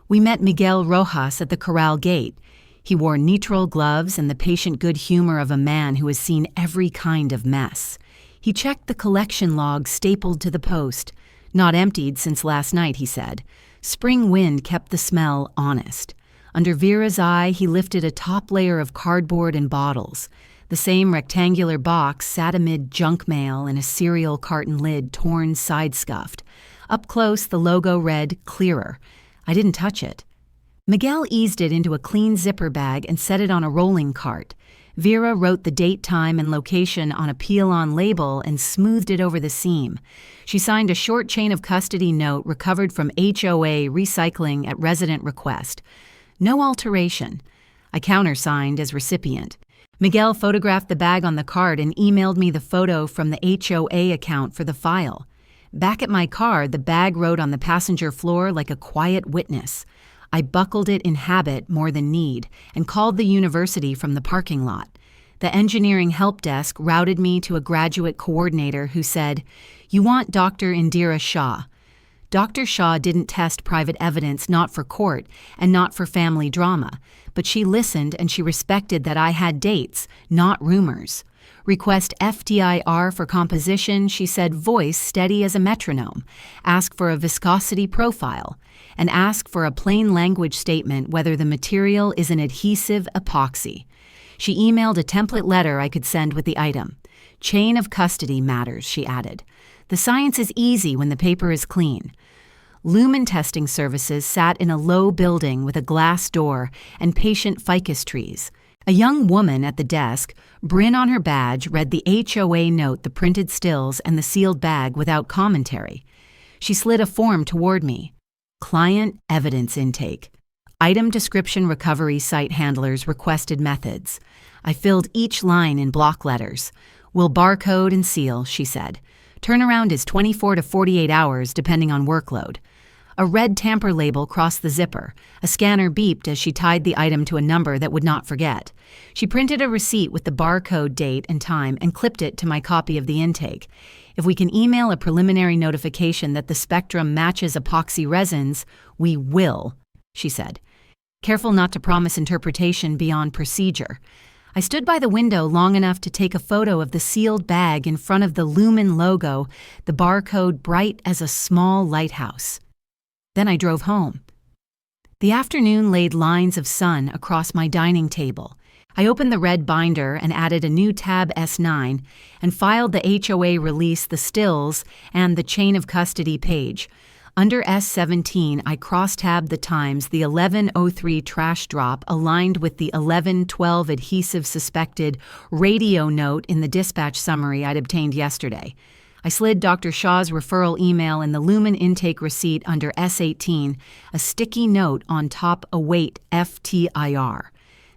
We met Miguel Rojas at the corral gate. He wore neutral gloves and the patient good humor of a man who has seen every kind of mess. He checked the collection log stapled to the post. Not emptied since last night, he said. Spring wind kept the smell honest. Under Vera's eye, he lifted a top layer of cardboard and bottles. The same rectangular box sat amid junk mail and a cereal carton lid torn side-scuffed. Up close, the logo read, Clearer. I didn't touch it. Miguel eased it into a clean zipper bag and set it on a rolling cart. Vera wrote the date, time, and location on a peel-on label and smoothed it over the seam. She signed a short chain of custody note recovered from HOA recycling at resident request. No alteration. I countersigned as recipient. Miguel photographed the bag on the card and emailed me the photo from the HOA account for the file. Back at my car, the bag rode on the passenger floor like a quiet witness. I buckled it in habit more than need and called the university from the parking lot. The engineering help desk routed me to a graduate coordinator who said, "You want Dr. Indira Shah." Dr. Shah didn't test private evidence, not for court and not for family drama, but she listened and she respected that I had dates, not rumors. Request FDIR for composition, she said, voice steady as a metronome. Ask for a viscosity profile. And ask for a plain language statement whether the material is an adhesive epoxy. She emailed a template letter I could send with the item. Chain of custody matters, she added. The science is easy when the paper is clean. Lumen testing services sat in a low building with a glass door and patient ficus trees. A young woman at the desk, Bryn on her badge, read the HOA note, the printed stills, and the sealed bag without commentary. She slid a form toward me. Client evidence intake. Item description recovery site handlers requested methods. I filled each line in block letters. Will barcode and seal, she said. Turnaround is 24 to 48 hours depending on workload. A red tamper label crossed the zipper. A scanner beeped as she tied the item to a number that would not forget. She printed a receipt with the barcode, date, and time and clipped it to my copy of the intake. If we can email a preliminary notification that the spectrum matches epoxy resins, we will, she said. Careful not to promise interpretation beyond procedure. I stood by the window long enough to take a photo of the sealed bag in front of the Lumen logo, the barcode bright as a small lighthouse. Then I drove home. The afternoon laid lines of sun across my dining table. I opened the red binder and added a new tab S9 and filed the HOA release, the stills, and the chain of custody page. Under S17, I cross-tabbed the times, the 11:03 trash drop aligned with the 11:12 adhesive suspected radio note in the dispatch summary I'd obtained yesterday. I slid Dr. Shaw's referral email and the Lumen intake receipt under S18, a sticky note on top, await FTIR.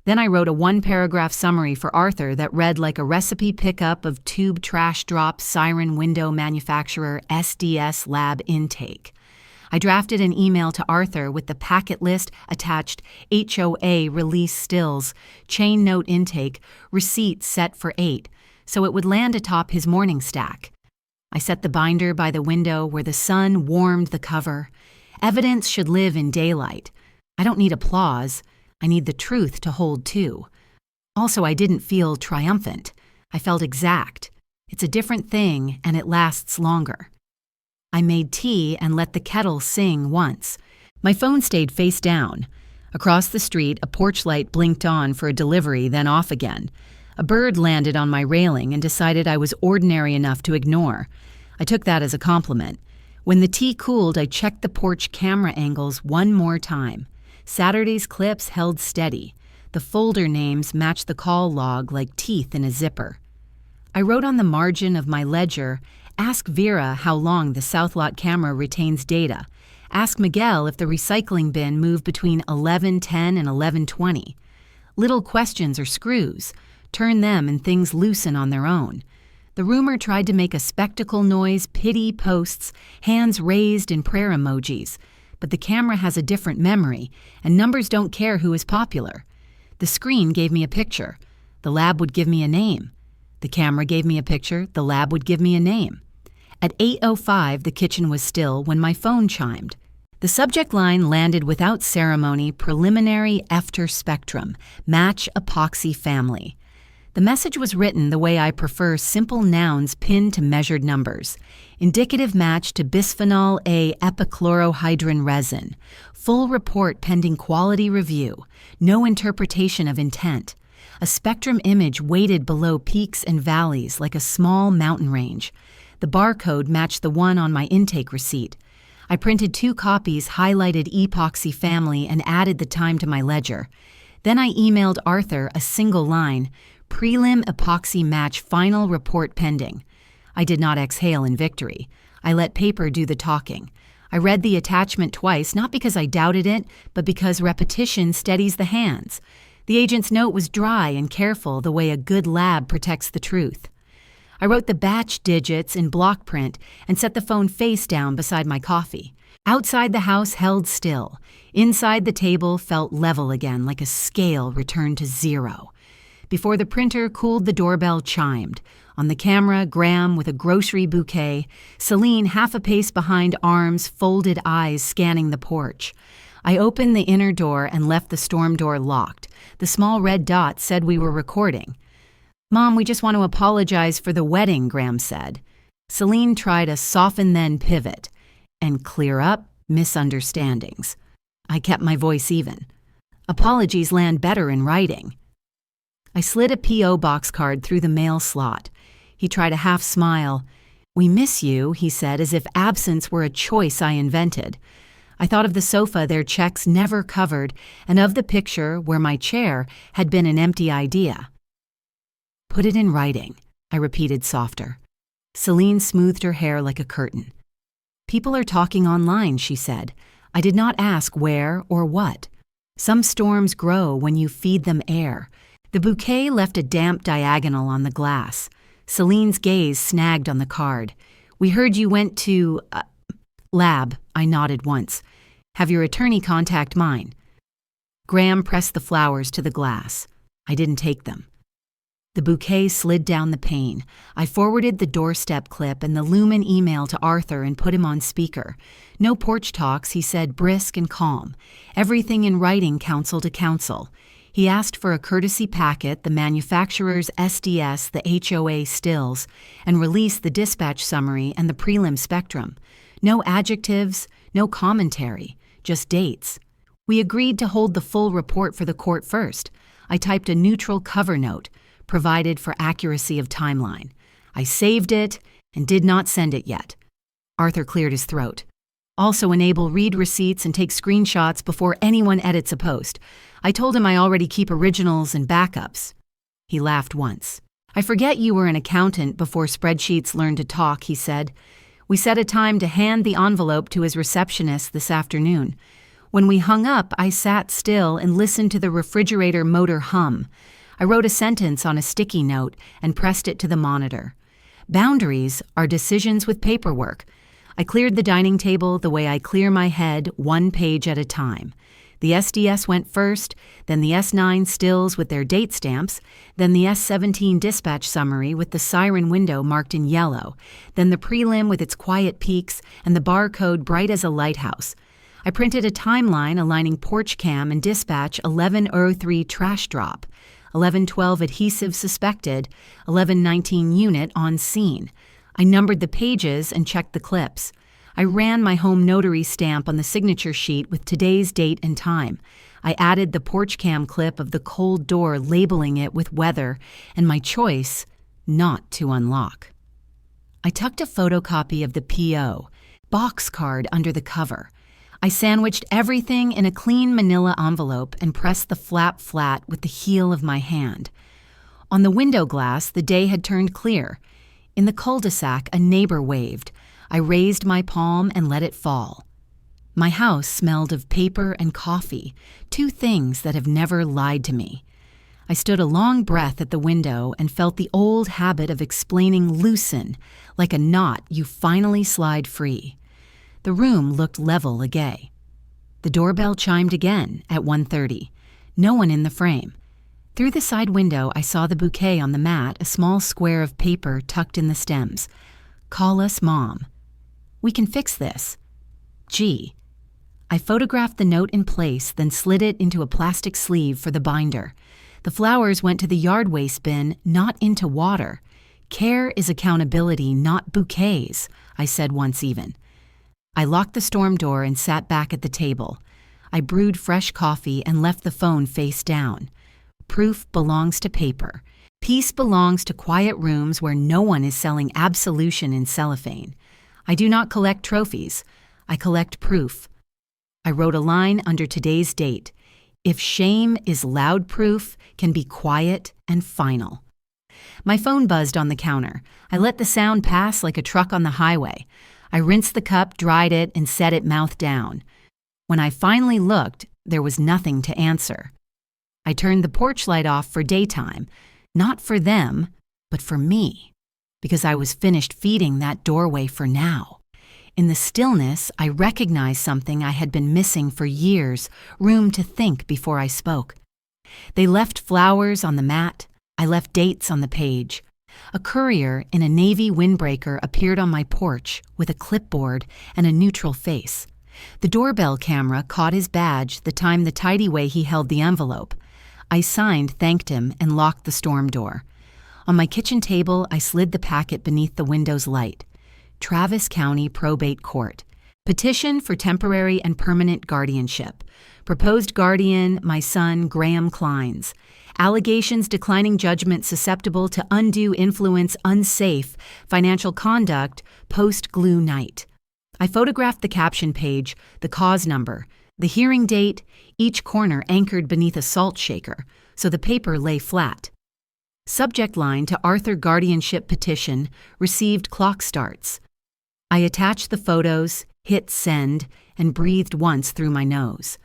Then I wrote a one-paragraph summary for Arthur that read like a recipe pickup of tube trash drop siren window manufacturer SDS lab intake. I drafted an email to Arthur with the packet list attached, HOA release stills, chain note intake, receipt set for 8, so it would land atop his morning stack. I set the binder by the window where the sun warmed the cover. Evidence should live in daylight. I don't need applause. I need the truth to hold too. Also, I didn't feel triumphant. I felt exact. It's a different thing, and it lasts longer. I made tea and let the kettle sing once. My phone stayed face down. Across the street, a porch light blinked on for a delivery, then off again. A bird landed on my railing and decided I was ordinary enough to ignore. I took that as a compliment. When the tea cooled, I checked the porch camera angles one more time. Saturday's clips held steady. The folder names matched the call log like teeth in a zipper. I wrote on the margin of my ledger, ask Vera how long the South Lot camera retains data. Ask Miguel if the recycling bin moved between 11:10 and 11:20. Little questions or screws. Turn them and things loosen on their own. The rumor tried to make a spectacle noise, pity posts, hands raised in prayer emojis. But the camera has a different memory, and numbers don't care who is popular. The screen gave me a picture. The lab would give me a name. The camera gave me a picture. The lab would give me a name. At 8:05, the kitchen was still when my phone chimed. The subject line landed without ceremony, preliminary after spectrum, match epoxy family. The message was written the way I prefer simple nouns pinned to measured numbers. Indicative match to bisphenol A epichlorohydrin resin. Full report pending quality review. No interpretation of intent. A spectrum image weighted below peaks and valleys like a small mountain range. The barcode matched the one on my intake receipt. I printed 2 copies, highlighted epoxy family, and added the time to my ledger. Then I emailed Arthur a single line, prelim epoxy match final report pending. I did not exhale in victory. I let paper do the talking. I read the attachment twice, not because I doubted it, but because repetition steadies the hands. The agent's note was dry and careful, the way a good lab protects the truth. I wrote the batch digits in block print and set the phone face down beside my coffee. Outside the house held still. Inside the table felt level again, like a scale returned to 0. Before the printer cooled, the doorbell chimed. On the camera, Graham with a grocery bouquet, Celine half a pace behind, arms, folded eyes scanning the porch. I opened the inner door and left the storm door locked. The small red dot said we were recording. "Mom, we just want to apologize for the wedding," Graham said. Celine tried a soften then pivot and clear up misunderstandings. I kept my voice even. Apologies land better in writing. I slid a P.O. box card through the mail slot. He tried a half smile. "We miss you," he said, as if absence were a choice I invented. I thought of the sofa their checks never covered, and of the picture where my chair had been an empty idea. "Put it in writing," I repeated softer. Celine smoothed her hair like a curtain. "People are talking online," she said. I did not ask where or what. Some storms grow when you feed them air. The bouquet left a damp diagonal on the glass. Celine's gaze snagged on the card. "We heard you went to, lab," I nodded once. "Have your attorney contact mine." Graham pressed the flowers to the glass. I didn't take them. The bouquet slid down the pane. I forwarded the doorstep clip and the Lumen email to Arthur and put him on speaker. "No porch talks," he said, brisk and calm. "Everything in writing, counsel to counsel." He asked for a courtesy packet, the manufacturer's SDS, the HOA stills, and released the dispatch summary and the prelim spectrum. No adjectives, no commentary, just dates. We agreed to hold the full report for the court first. I typed a neutral cover note, provided for accuracy of timeline. I saved it and did not send it yet. Arthur cleared his throat. "Also enable read receipts and take screenshots before anyone edits a post." I told him I already keep originals and backups. He laughed once. "I forget you were an accountant before spreadsheets learned to talk," he said. We set a time to hand the envelope to his receptionist this afternoon. When we hung up, I sat still and listened to the refrigerator motor hum. I wrote a sentence on a sticky note and pressed it to the monitor. "Boundaries are decisions with paperwork." I cleared the dining table the way I clear my head, one page at a time. The SDS went first, then the S9 stills with their date stamps, then the S17 dispatch summary with the siren window marked in yellow, then the prelim with its quiet peaks and the barcode bright as a lighthouse. I printed a timeline aligning porch cam and dispatch 11:03 trash drop, 11:12 adhesive suspected, 11:19 unit on scene. I numbered the pages and checked the clips. I ran my home notary stamp on the signature sheet with today's date and time. I added the porch cam clip of the cold door, labeling it with weather and my choice not to unlock. I tucked a photocopy of the PO, box card under the cover. I sandwiched everything in a clean manila envelope and pressed the flap flat with the heel of my hand. On the window glass, the day had turned clear. In the cul-de-sac, a neighbor waved. I raised my palm and let it fall. My house smelled of paper and coffee, two things that have never lied to me. I stood a long breath at the window and felt the old habit of explaining loosen, like a knot you finally slide free. The room looked level again. The doorbell chimed again at 1:30. No one in the frame. Through the side window, I saw the bouquet on the mat, a small square of paper tucked in the stems. "Call us Mom. We can fix this. G." I photographed the note in place, then slid it into a plastic sleeve for the binder. The flowers went to the yard waste bin, not into water. "Care is accountability, not bouquets," I said once even. I locked the storm door and sat back at the table. I brewed fresh coffee and left the phone face down. Proof belongs to paper. Peace belongs to quiet rooms where no one is selling absolution in cellophane. I do not collect trophies. I collect proof. I wrote a line under today's date. If shame is loud, proof can be quiet and final. My phone buzzed on the counter. I let the sound pass like a truck on the highway. I rinsed the cup, dried it, and set it mouth down. When I finally looked, there was nothing to answer. I turned the porch light off for daytime, not for them, but for me, because I was finished feeding that doorway for now. In the stillness, I recognized something I had been missing for years, room to think before I spoke. They left flowers on the mat. I left dates on the page. A courier in a navy windbreaker appeared on my porch with a clipboard and a neutral face. The doorbell camera caught his badge the time the tidy way he held the envelope. I signed, thanked him, and locked the storm door. On my kitchen table, I slid the packet beneath the window's light. Travis County Probate Court. Petition for temporary and permanent guardianship. Proposed guardian, my son, Graham Clines. Allegations declining judgment susceptible to undue influence, unsafe, financial conduct, post-glue night. I photographed the caption page, the cause number, the hearing date, each corner anchored beneath a salt shaker, so the paper lay flat. Subject line to Arthur guardianship petition, received clock starts. I attached the photos, hit send, and breathed once through my nose.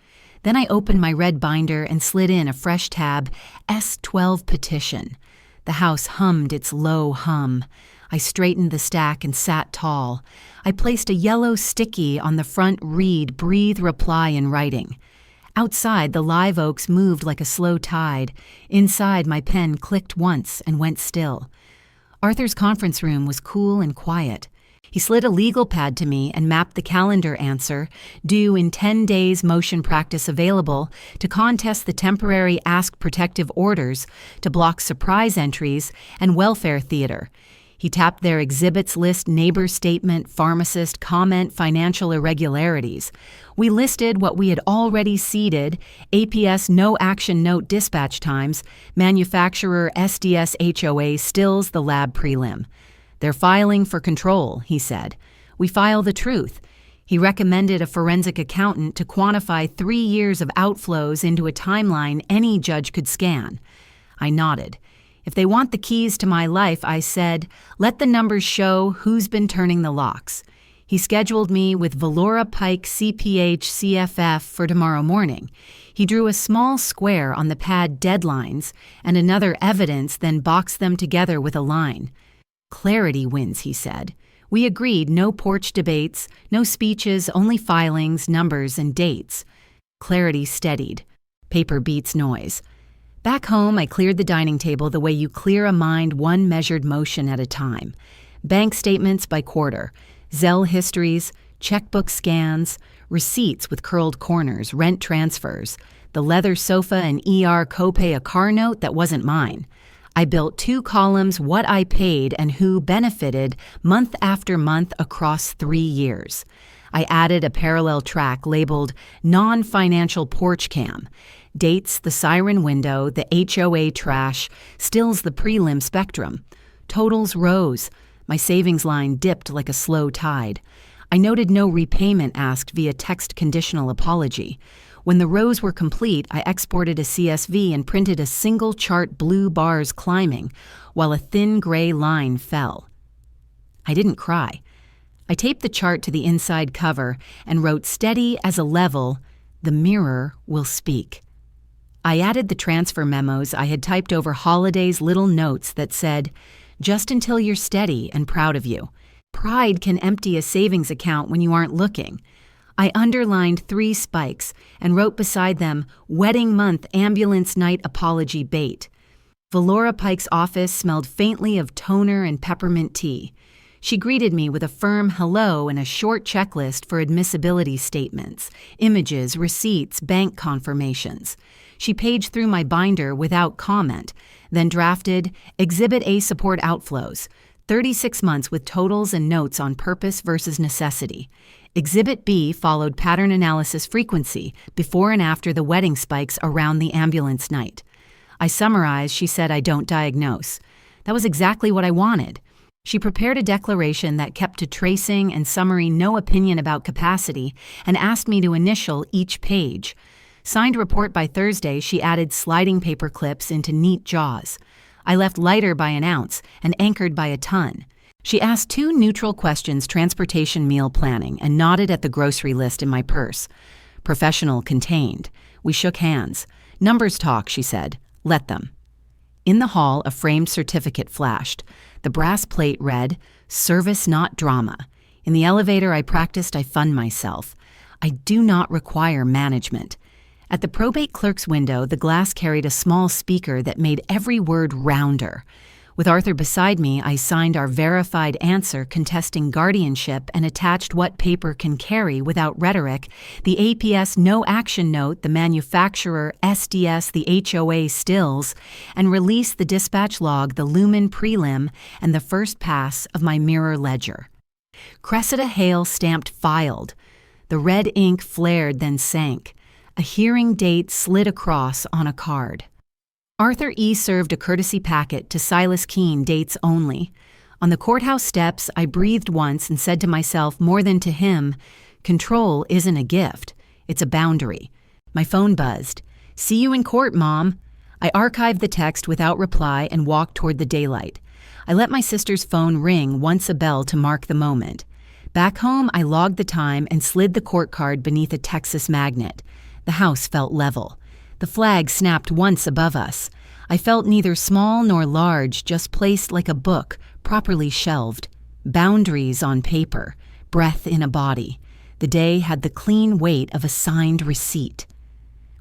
Then I opened my red binder and slid in a fresh tab, S12 petition. The house hummed its low hum. I straightened the stack and sat tall. I placed a yellow sticky on the front read, breathe reply in writing. Outside, the live oaks moved like a slow tide. Inside, my pen clicked once and went still. Arthur's conference room was cool and quiet. He slid a legal pad to me and mapped the calendar answer, due in 10 days motion practice available, to contest the temporary ask protective orders, to block surprise entries, and welfare theater. He tapped their exhibits list, neighbor statement, pharmacist, comment, financial irregularities. We listed what we had already seeded, APS no action note dispatch times, manufacturer SDS HOA stills the lab prelim. They're filing for control, he said. We file the truth. He recommended a forensic accountant to quantify 3 years of outflows into a timeline any judge could scan. I nodded. If they want the keys to my life, I said, let the numbers show who's been turning the locks. He scheduled me with Valora Pike CPH CFF for tomorrow morning. He drew a small square on the pad deadlines and another evidence, then boxed them together with a line. Clarity wins, he said. We agreed no porch debates, no speeches, only filings, numbers, and dates. Clarity steadied. Paper beats noise. Back home, I cleared the dining table the way you clear a mind, one measured motion at a time. Bank statements by quarter, Zelle histories, checkbook scans, receipts with curled corners, rent transfers, the leather sofa and ER copay a car note that wasn't mine. I built 2 columns, what I paid and who benefited, month after month across 3 years. I added a parallel track labeled Non-Financial Porch Cam. Dates the siren window, the HOA trash, stills the prelim spectrum. Totals rose. My savings line dipped like a slow tide. I noted no repayment asked via text conditional apology. When the rows were complete, I exported a CSV and printed a single chart, blue bars climbing, while a thin gray line fell. I didn't cry. I taped the chart to the inside cover and wrote steady as a level, the mirror will speak. I added the transfer memos I had typed over holidays, little notes that said, just until you're steady and proud of you. Pride can empty a savings account when you aren't looking. I underlined 3 spikes and wrote beside them, wedding month ambulance night apology bait. Valora Pike's office smelled faintly of toner and peppermint tea. She greeted me with a firm hello and a short checklist for admissibility statements, images, receipts, bank confirmations. She paged through my binder without comment, then drafted Exhibit A support outflows, 36 months with totals and notes on purpose versus necessity. Exhibit B followed pattern analysis frequency before and after the wedding spikes around the ambulance night. I summarized, she said I don't diagnose. That was exactly what I wanted. She prepared a declaration that kept to tracing and summary, no opinion about capacity, and asked me to initial each page. Signed report by Thursday, she added sliding paper clips into neat jaws. I left lighter by an ounce and anchored by a ton. She asked 2 neutral questions, transportation, meal planning, and nodded at the grocery list in my purse. Professional contained. We shook hands. Numbers talk, she said. Let them. In the hall, a framed certificate flashed. The brass plate read, Service not drama. In the elevator I practiced, I fund myself. I do not require management. At the probate clerk's window, the glass carried a small speaker that made every word rounder. With Arthur beside me, I signed our verified answer contesting guardianship and attached what paper can carry without rhetoric, the APS no action note, the manufacturer SDS, the HOA stills, and released the dispatch log, the lumen prelim, and the first pass of my mirror ledger. Cressida Hale stamped filed. The red ink flared, then sank. A hearing date slid across on a card. Arthur E. served a courtesy packet to Silas Keene, dates only. On the courthouse steps, I breathed once and said to myself more than to him, control isn't a gift, it's a boundary. My phone buzzed. See you in court, Mom. I archived the text without reply and walked toward the daylight. I let my sister's phone ring once a bell to mark the moment. Back home, I logged the time and slid the court card beneath a Texas magnet. The house felt level. The flag snapped once above us. I felt neither small nor large, just placed like a book, properly shelved. Boundaries on paper, breath in a body. The day had the clean weight of a signed receipt.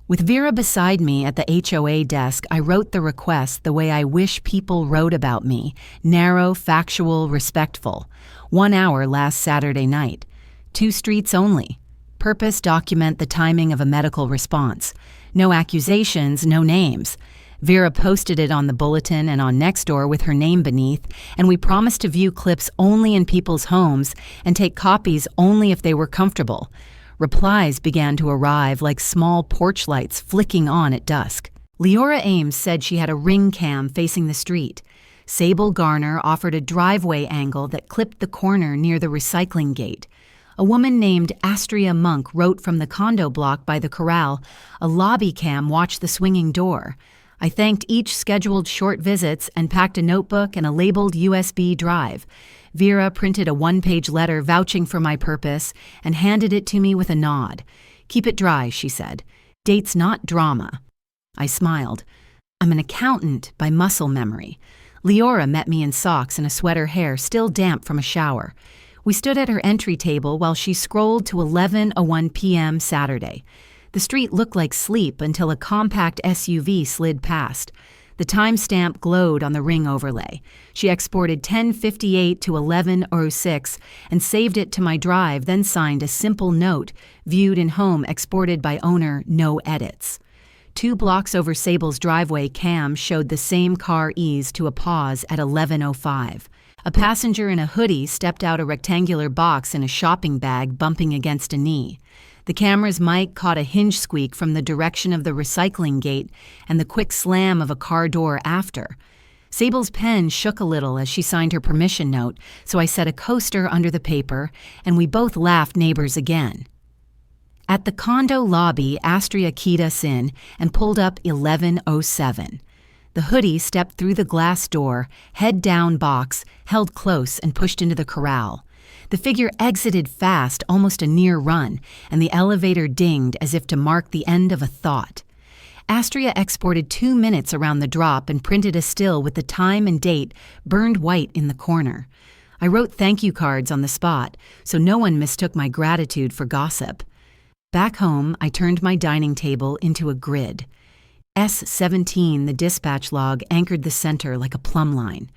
With Vera beside me at the HOA desk, I wrote the request the way I wish people wrote about me, narrow, factual, respectful. 1 hour last Saturday night. 2 streets only. Purpose: document the timing of a medical response. No accusations, no names. Vera posted it on the bulletin and on Nextdoor with her name beneath, and we promised to view clips only in people's homes and take copies only if they were comfortable. Replies began to arrive like small porch lights flicking on at dusk. Leora Ames said she had a ring cam facing the street. Sable Garner offered a driveway angle that clipped the corner near the recycling gate. A woman named Astria Monk wrote from the condo block by the corral. A lobby cam watched the swinging door. I thanked each scheduled short visits and packed a notebook and a labeled USB drive. Vera printed a 1-page letter vouching for my purpose and handed it to me with a nod. Keep it dry, she said. Date's not drama. I smiled. I'm an accountant by muscle memory. Leora met me in socks and a sweater, hair still damp from a shower. We stood at her entry table while she scrolled to 11:01 p.m. Saturday. The street looked like sleep until a compact SUV slid past. The timestamp glowed on the ring overlay. She exported 10:58 to 11:06 and saved it to my drive, then signed a simple note, viewed in home, exported by owner, no edits. 2 blocks over Sable's driveway cam showed the same car ease to a pause at 11:05. A passenger in a hoodie stepped out a rectangular box in a shopping bag, bumping against a knee. The camera's mic caught a hinge squeak from the direction of the recycling gate and the quick slam of a car door after. Sable's pen shook a little as she signed her permission note, so I set a coaster under the paper, and we both laughed neighbors again. At the condo lobby, Astria keyed us in and pulled up 11:07. The hoodie stepped through the glass door, head down box, held close and pushed into the corral. The figure exited fast, almost a near run, and the elevator dinged as if to mark the end of a thought. Astria exported 2 minutes around the drop and printed a still with the time and date burned white in the corner. I wrote thank you cards on the spot, so no one mistook my gratitude for gossip. Back home, I turned my dining table into a grid. S17, the dispatch log, anchored the center like a plumb line.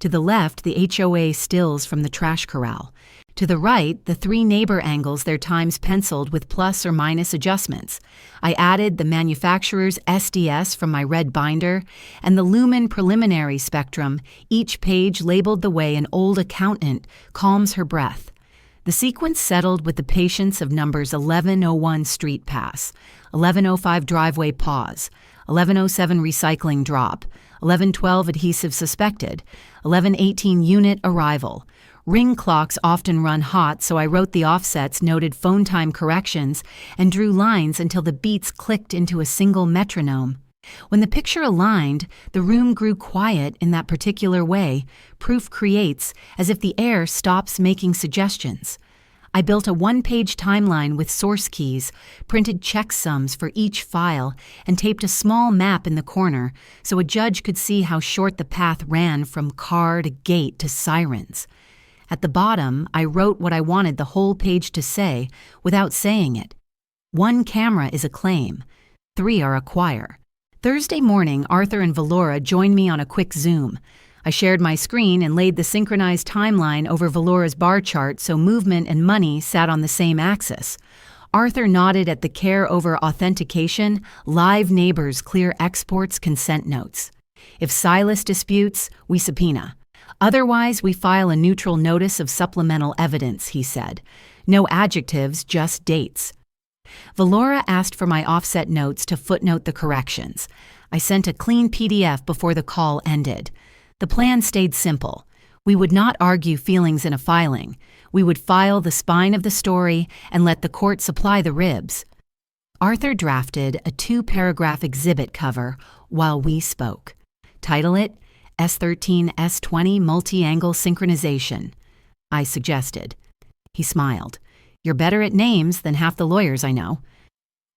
To the left, the HOA stills from the trash corral. To the right, the 3 neighbor angles, their times penciled with plus or minus adjustments. I added the manufacturer's SDS from my red binder and the lumen preliminary spectrum, each page labeled the way an old accountant calms her breath. The sequence settled with the patience of numbers 11:01 street pass, 11:05 driveway pause, 11:07 recycling drop, 11:12 adhesive suspected, 11:18 unit arrival. Ring clocks often run hot, so I wrote the offsets, noted phone time corrections, and drew lines until the beats clicked into a single metronome. When the picture aligned, the room grew quiet in that particular way proof creates, as if the air stops making suggestions. I built a 1-page timeline with source keys, printed checksums for each file, and taped a small map in the corner so a judge could see how short the path ran from car to gate to sirens. At the bottom, I wrote what I wanted the whole page to say without saying it. 1 camera is a claim. 3 are a choir. Thursday morning, Arthur and Valora joined me on a quick Zoom. I shared my screen and laid the synchronized timeline over Valora's bar chart so movement and money sat on the same axis. Arthur nodded at the care over authentication, live neighbors clear exports consent notes. If Silas disputes, we subpoena. Otherwise, we file a neutral notice of supplemental evidence, he said. No adjectives, just dates. Valora asked for my offset notes to footnote the corrections. I sent a clean PDF before the call ended. The plan stayed simple. We would not argue feelings in a filing. We would file the spine of the story and let the court supply the ribs. Arthur drafted a 2-paragraph exhibit cover while we spoke. Title it, S13 S20 Multi-Angle Synchronization. I suggested. He smiled. You're better at names than half the lawyers I know.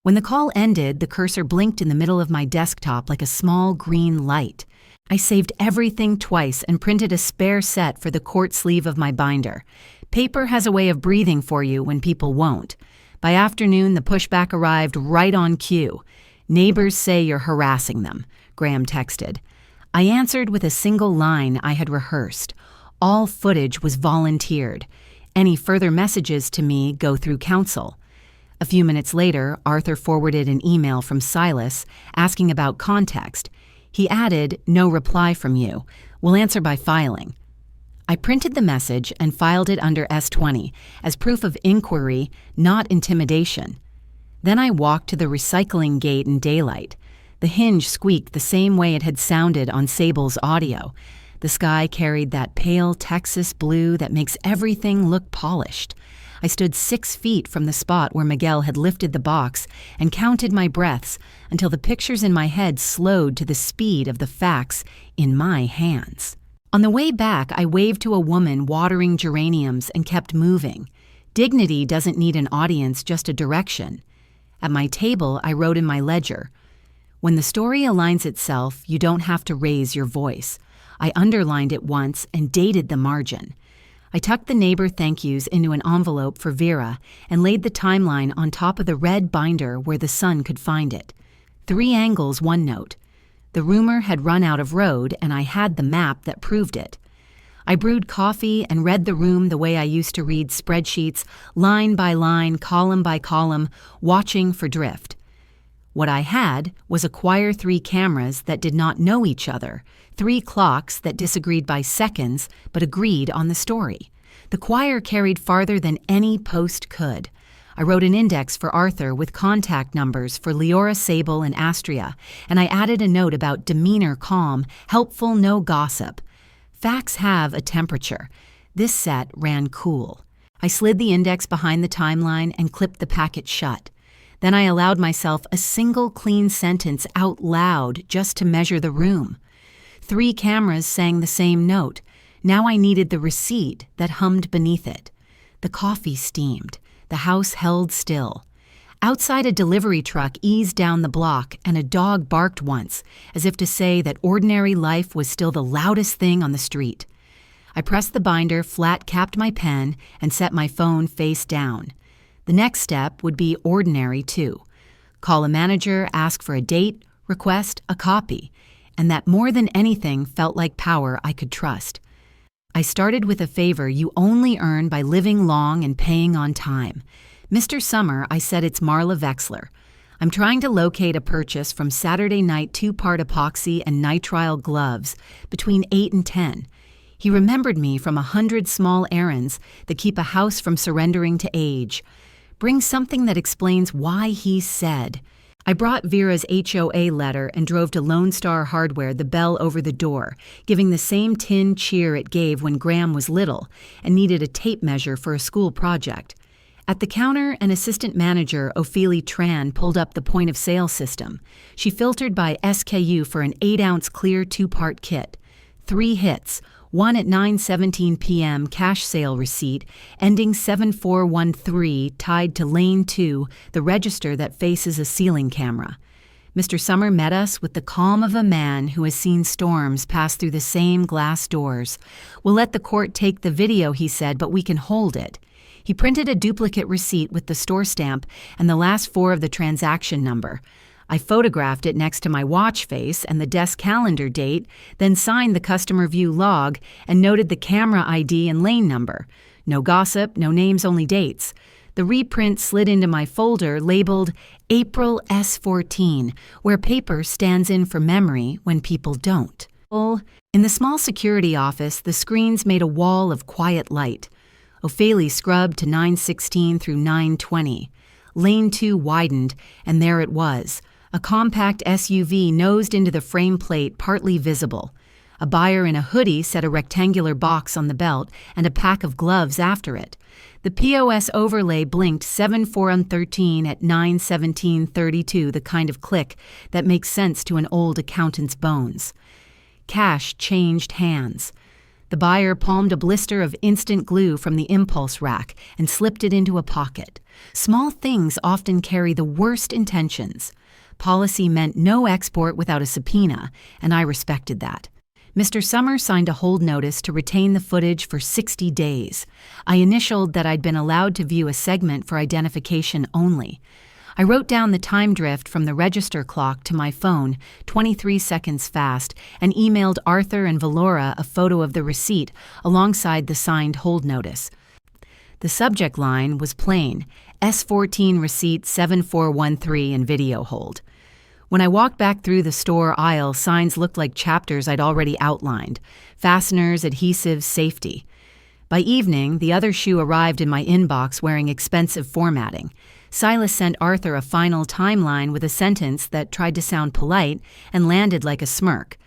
When the call ended, the cursor blinked in the middle of my desktop like a small green light. I saved everything twice and printed a spare set for the court sleeve of my binder. Paper has a way of breathing for you when people won't. By afternoon, the pushback arrived right on cue. Neighbors say you're harassing them, Graham texted. I answered with a single line I had rehearsed. All footage was volunteered. Any further messages to me go through counsel. A few minutes later, Arthur forwarded an email from Silas asking about context. He added, "No reply from you. We'll answer by filing." I printed the message and filed it under S20 as proof of inquiry, not intimidation. Then I walked to the recycling gate in daylight. The hinge squeaked the same way it had sounded on Sable's audio. The sky carried that pale Texas blue that makes everything look polished. I stood 6 feet from the spot where Miguel had lifted the box and counted my breaths until the pictures in my head slowed to the speed of the facts in my hands. On the way back, I waved to a woman watering geraniums and kept moving. Dignity doesn't need an audience, just a direction. At my table, I wrote in my ledger, "When the story aligns itself, you don't have to raise your voice." I underlined it once and dated the margin. I tucked the neighbor thank yous into an envelope for Vera and laid the timeline on top of the red binder where the sun could find it. 3 angles, 1 note. The rumor had run out of road, and I had the map that proved it. I brewed coffee and read the room the way I used to read spreadsheets, line by line, column by column, watching for drift. What I had was acquire 3 cameras that did not know each other, 3 clocks that disagreed by seconds but agreed on the story. The choir carried farther than any post could. I wrote an index for Arthur with contact numbers for Leora, Sable, and Astria, and I added a note about demeanor calm, helpful, no gossip. Facts have a temperature. This set ran cool. I slid the index behind the timeline and clipped the packet shut. Then I allowed myself a single clean sentence out loud just to measure the room. 3 cameras sang the same note. Now I needed the receipt that hummed beneath it. The coffee steamed. The house held still. Outside, a delivery truck eased down the block, and a dog barked once, as if to say that ordinary life was still the loudest thing on the street. I pressed the binder, flat-capped my pen, and set my phone face down. The next step would be ordinary, too. Call a manager, ask for a date, request a copy, and that more than anything felt like power I could trust. I started with a favor you only earn by living long and paying on time. "Mr. Summer," I said, "it's Marla Vexler. I'm trying to locate a purchase from Saturday night 2-part epoxy and nitrile gloves between 8 and 10. He remembered me from 100 small errands that keep a house from surrendering to age. Bring something that explains why he said. I brought Vera's HOA letter and drove to Lone Star Hardware, the bell over the door, giving the same tin cheer it gave when Graham was little and needed a tape measure for a school project. At the counter, an assistant manager, Ophelia Tran, pulled up the point-of-sale system. She filtered by SKU for an 8-ounce clear 2-part kit. 3 hits, one at 9:17 p.m. cash sale receipt, ending 7413, tied to lane 2, the register that faces a ceiling camera. Mr. Summer met us with the calm of a man who has seen storms pass through the same glass doors. "We'll let the court take the video," he said, "but we can hold it." He printed a duplicate receipt with the store stamp and the last 4 of the transaction number. I photographed it next to my watch face and the desk calendar date, then signed the customer view log and noted the camera ID and lane number. No gossip, no names, only dates. The reprint slid into my folder labeled April S14, where paper stands in for memory when people don't. In the small security office, the screens made a wall of quiet light. Ophalie scrubbed to 916 through 920. Lane 2 widened, and there it was. A compact SUV nosed into the frame plate, partly visible. A buyer in a hoodie set a rectangular box on the belt and a pack of gloves after it. The POS overlay blinked 7413 at 9:17:32, the kind of click that makes sense to an old accountant's bones. Cash changed hands. The buyer palmed a blister of instant glue from the impulse rack and slipped it into a pocket. Small things often carry the worst intentions. Policy meant no export without a subpoena, and I respected that. Mr. Summer signed a hold notice to retain the footage for 60 days. I initialed that I'd been allowed to view a segment for identification only. I wrote down the time drift from the register clock to my phone, 23 seconds fast, and emailed Arthur and Valora a photo of the receipt alongside the signed hold notice. The subject line was plain, S14 receipt 7413 and video hold. When I walked back through the store aisle, signs looked like chapters I'd already outlined: fasteners, adhesive, safety. By evening, the other shoe arrived in my inbox wearing expensive formatting. Silas sent Arthur a final timeline with a sentence that tried to sound polite and landed like a smirk.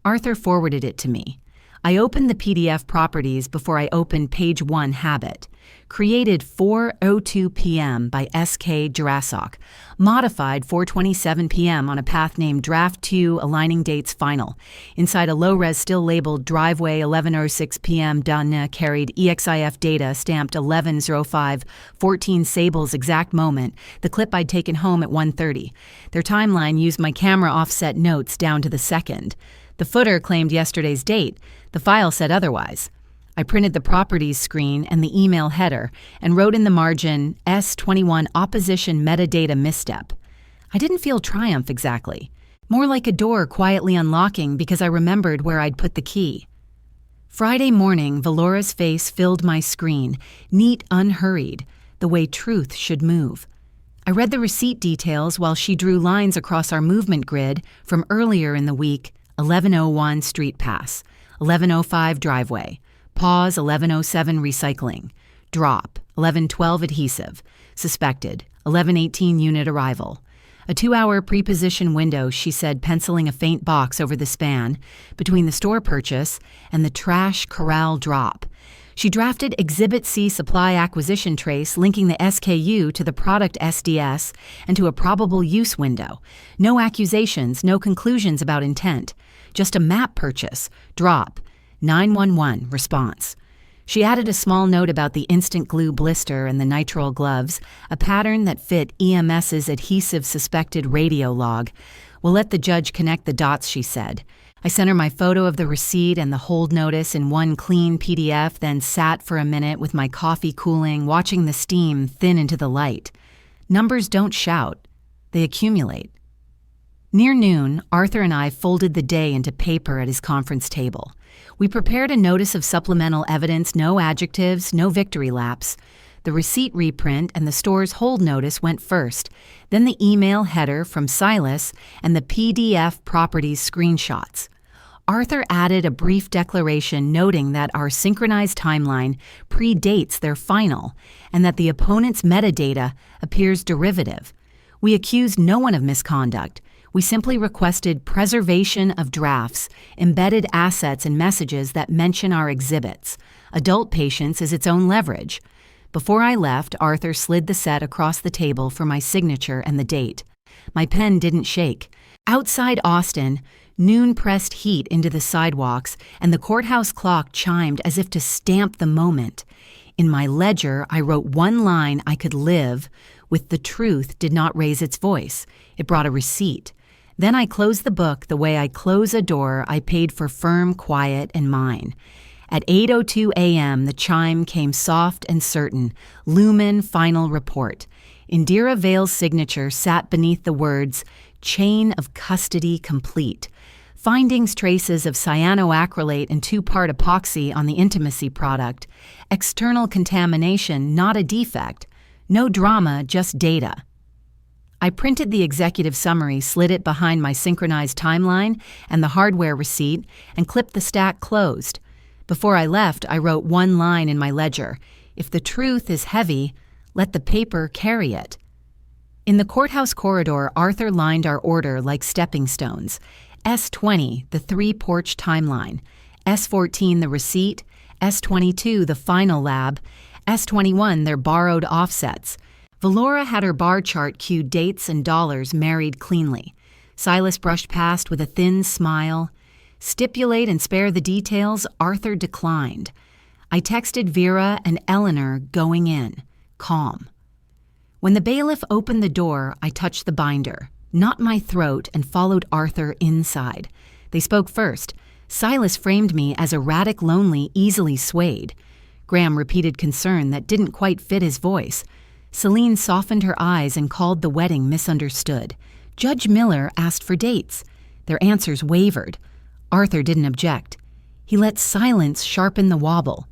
Arthur forwarded it to me. I opened the PDF properties before I opened page 1 habit. Created 4:02 p.m. by S.K. Jurasok. Modified 4:27 p.m. on a path named Draft 2 aligning dates final. Inside a low-res still labeled driveway 11:06 p.m. done carried EXIF data stamped 11:05 14 Sable's exact moment, the clip I'd taken home at 1:30. Their timeline used my camera offset notes down to the second. The footer claimed yesterday's date. The file said otherwise. I printed the properties screen and the email header and wrote in the margin, S21 opposition metadata misstep. I didn't feel triumph exactly. More like a door quietly unlocking because I remembered where I'd put the key. Friday morning, Valora's face filled my screen, neat, unhurried, the way truth should move. I read the receipt details while she drew lines across our movement grid from earlier in the week: 1101 street pass, 1105 driveway, pause 1107 recycling, drop 1112 adhesive, suspected 1118 unit arrival. A 2-hour preposition window, she said, penciling a faint box over the span between the store purchase and the trash corral drop. She drafted Exhibit C supply acquisition trace linking the SKU to the product SDS and to a probable use window. No accusations, no conclusions about intent. Just a map purchase, drop, 911 response. She added a small note about the instant glue blister and the nitrile gloves, a pattern that fit EMS's adhesive suspected radio log. We'll let the judge connect the dots, she said. I sent her my photo of the receipt and the hold notice in one clean PDF, then sat for a minute with my coffee cooling, watching the steam thin into the light. Numbers don't shout. They accumulate. Near noon, Arthur and I folded the day into paper at his conference table. We prepared a notice of supplemental evidence, no adjectives, no victory laps. The receipt reprint and the store's hold notice went first, then the email header from Silas and the PDF properties screenshots. Arthur added a brief declaration noting that our synchronized timeline predates their final and that the opponent's metadata appears derivative. We accused no one of misconduct. We simply requested preservation of drafts, embedded assets and messages that mention our exhibits. Adult patience is its own leverage. Before I left, Arthur slid the set across the table for my signature and the date. My pen didn't shake. Outside Austin, noon pressed heat into the sidewalks, and the courthouse clock chimed as if to stamp the moment. In my ledger, I wrote one line I could live with. The truth did not raise its voice. It brought a receipt. Then I closed the book the way I close a door I paid for firm, quiet, and mine. At 8:02 a.m., the chime came soft and certain. Lumen final report. Indira Vale's signature sat beneath the words, Chain of custody complete. Findings traces of cyanoacrylate and 2-part epoxy on the intimacy product. External contamination, not a defect. No drama, just data. I printed the executive summary, slid it behind my synchronized timeline and the hardware receipt, and clipped the stack closed. Before I left, I wrote one line in my ledger: "If the truth is heavy, let the paper carry it." In the courthouse corridor, Arthur lined our order like stepping stones. S20, the 3-porch timeline. S14, the receipt. S22, the final lab. S21, their borrowed offsets. Valora had her bar chart cued dates and dollars married cleanly. Silas brushed past with a thin smile. Stipulate and spare the details, Arthur declined. I texted Vera and Eleanor going in, calm. When the bailiff opened the door, I touched the binder, not my throat, and followed Arthur inside. They spoke first. Silas framed me as erratic, lonely, easily swayed. Graham repeated concern that didn't quite fit his voice. Celine softened her eyes and called the wedding misunderstood. Judge Miller asked for dates. Their answers wavered. Arthur didn't object. He let silence sharpen the wobble.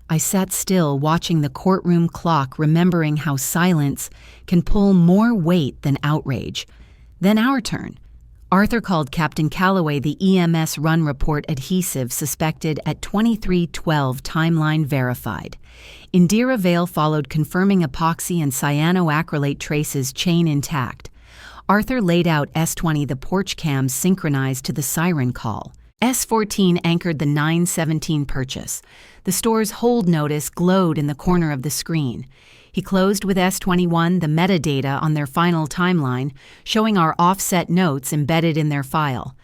I sat still, watching the courtroom clock, remembering how silence can pull more weight than outrage. Then our turn. Arthur called Captain Calloway the EMS run report adhesive suspected at 2312 timeline verified. Indira Vale followed confirming epoxy and cyanoacrylate traces chain intact. Arthur laid out S20 the porch cams synchronized to the siren call. S14 anchored the 917 purchase. The store's hold notice glowed in the corner of the screen. He closed with S21 the metadata on their final timeline, showing our offset notes embedded in their file.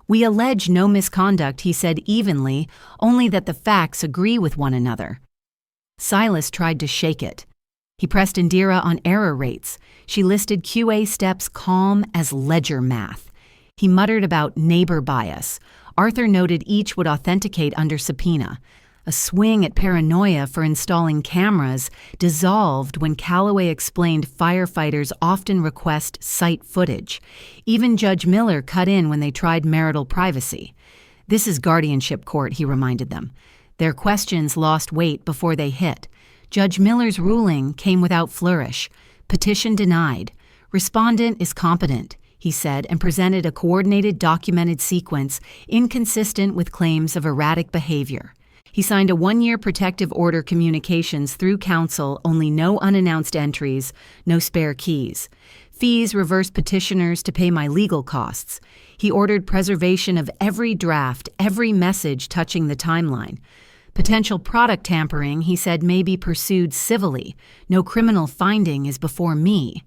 We allege no misconduct, he said evenly, only that the facts agree with one another. Silas tried to shake it. He pressed Indira on error rates. She listed QA steps calm as ledger math. He muttered about neighbor bias. Arthur noted each would authenticate under subpoena. A swing at paranoia for installing cameras dissolved when Calloway explained firefighters often request site footage. Even Judge Miller cut in when they tried marital privacy. This is guardianship court, he reminded them. Their questions lost weight before they hit. Judge Miller's ruling came without flourish. Petition denied. Respondent is competent, he said, and presented a coordinated documented sequence inconsistent with claims of erratic behavior. He signed a 1-year protective order communications through counsel, only no unannounced entries, no spare keys. Fees reversed petitioners to pay my legal costs. He ordered preservation of every draft, every message touching the timeline. Potential product tampering, he said, may be pursued civilly. No criminal finding is before me.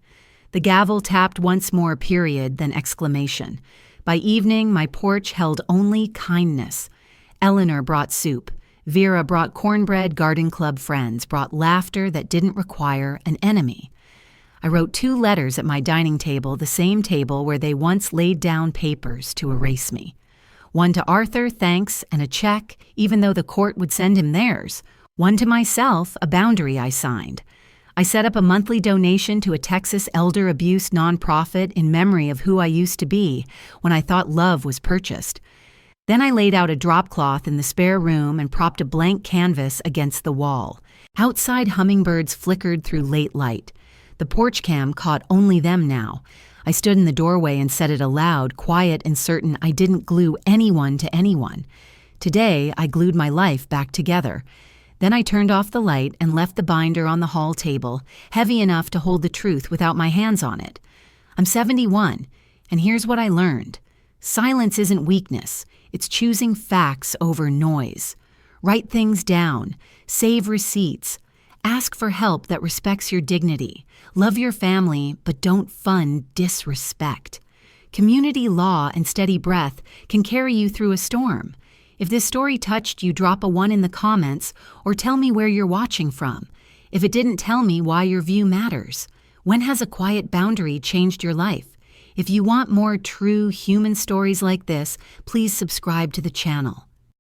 The gavel tapped once more, period, then exclamation. By evening, my porch held only kindness. Eleanor brought soup. Vera brought cornbread. Garden Club friends brought laughter that didn't require an enemy. I wrote 2 letters at my dining table, the same table where they once laid down papers to erase me. One to Arthur, thanks, and a check, even though the court would send him theirs. One to myself, a boundary I signed. I set up a monthly donation to a Texas elder abuse nonprofit in memory of who I used to be when I thought love was purchased. Then I laid out a drop cloth in the spare room and propped a blank canvas against the wall. Outside, hummingbirds flickered through late light. The porch cam caught only them now. I stood in the doorway and said it aloud, quiet and certain I didn't glue anyone to anyone. Today, I glued my life back together. Then I turned off the light and left the binder on the hall table, heavy enough to hold the truth without my hands on it. I'm 71, and here's what I learned. Silence isn't weakness. It's choosing facts over noise. Write things down. Save receipts. Ask for help that respects your dignity. Love your family, but don't fund disrespect. Community law and steady breath can carry you through a storm. If this story touched you, drop a 1 in the comments or tell me where you're watching from. If it didn't, tell me why your view matters. When has a quiet boundary changed your life? If you want more true human stories like this, please subscribe to the channel.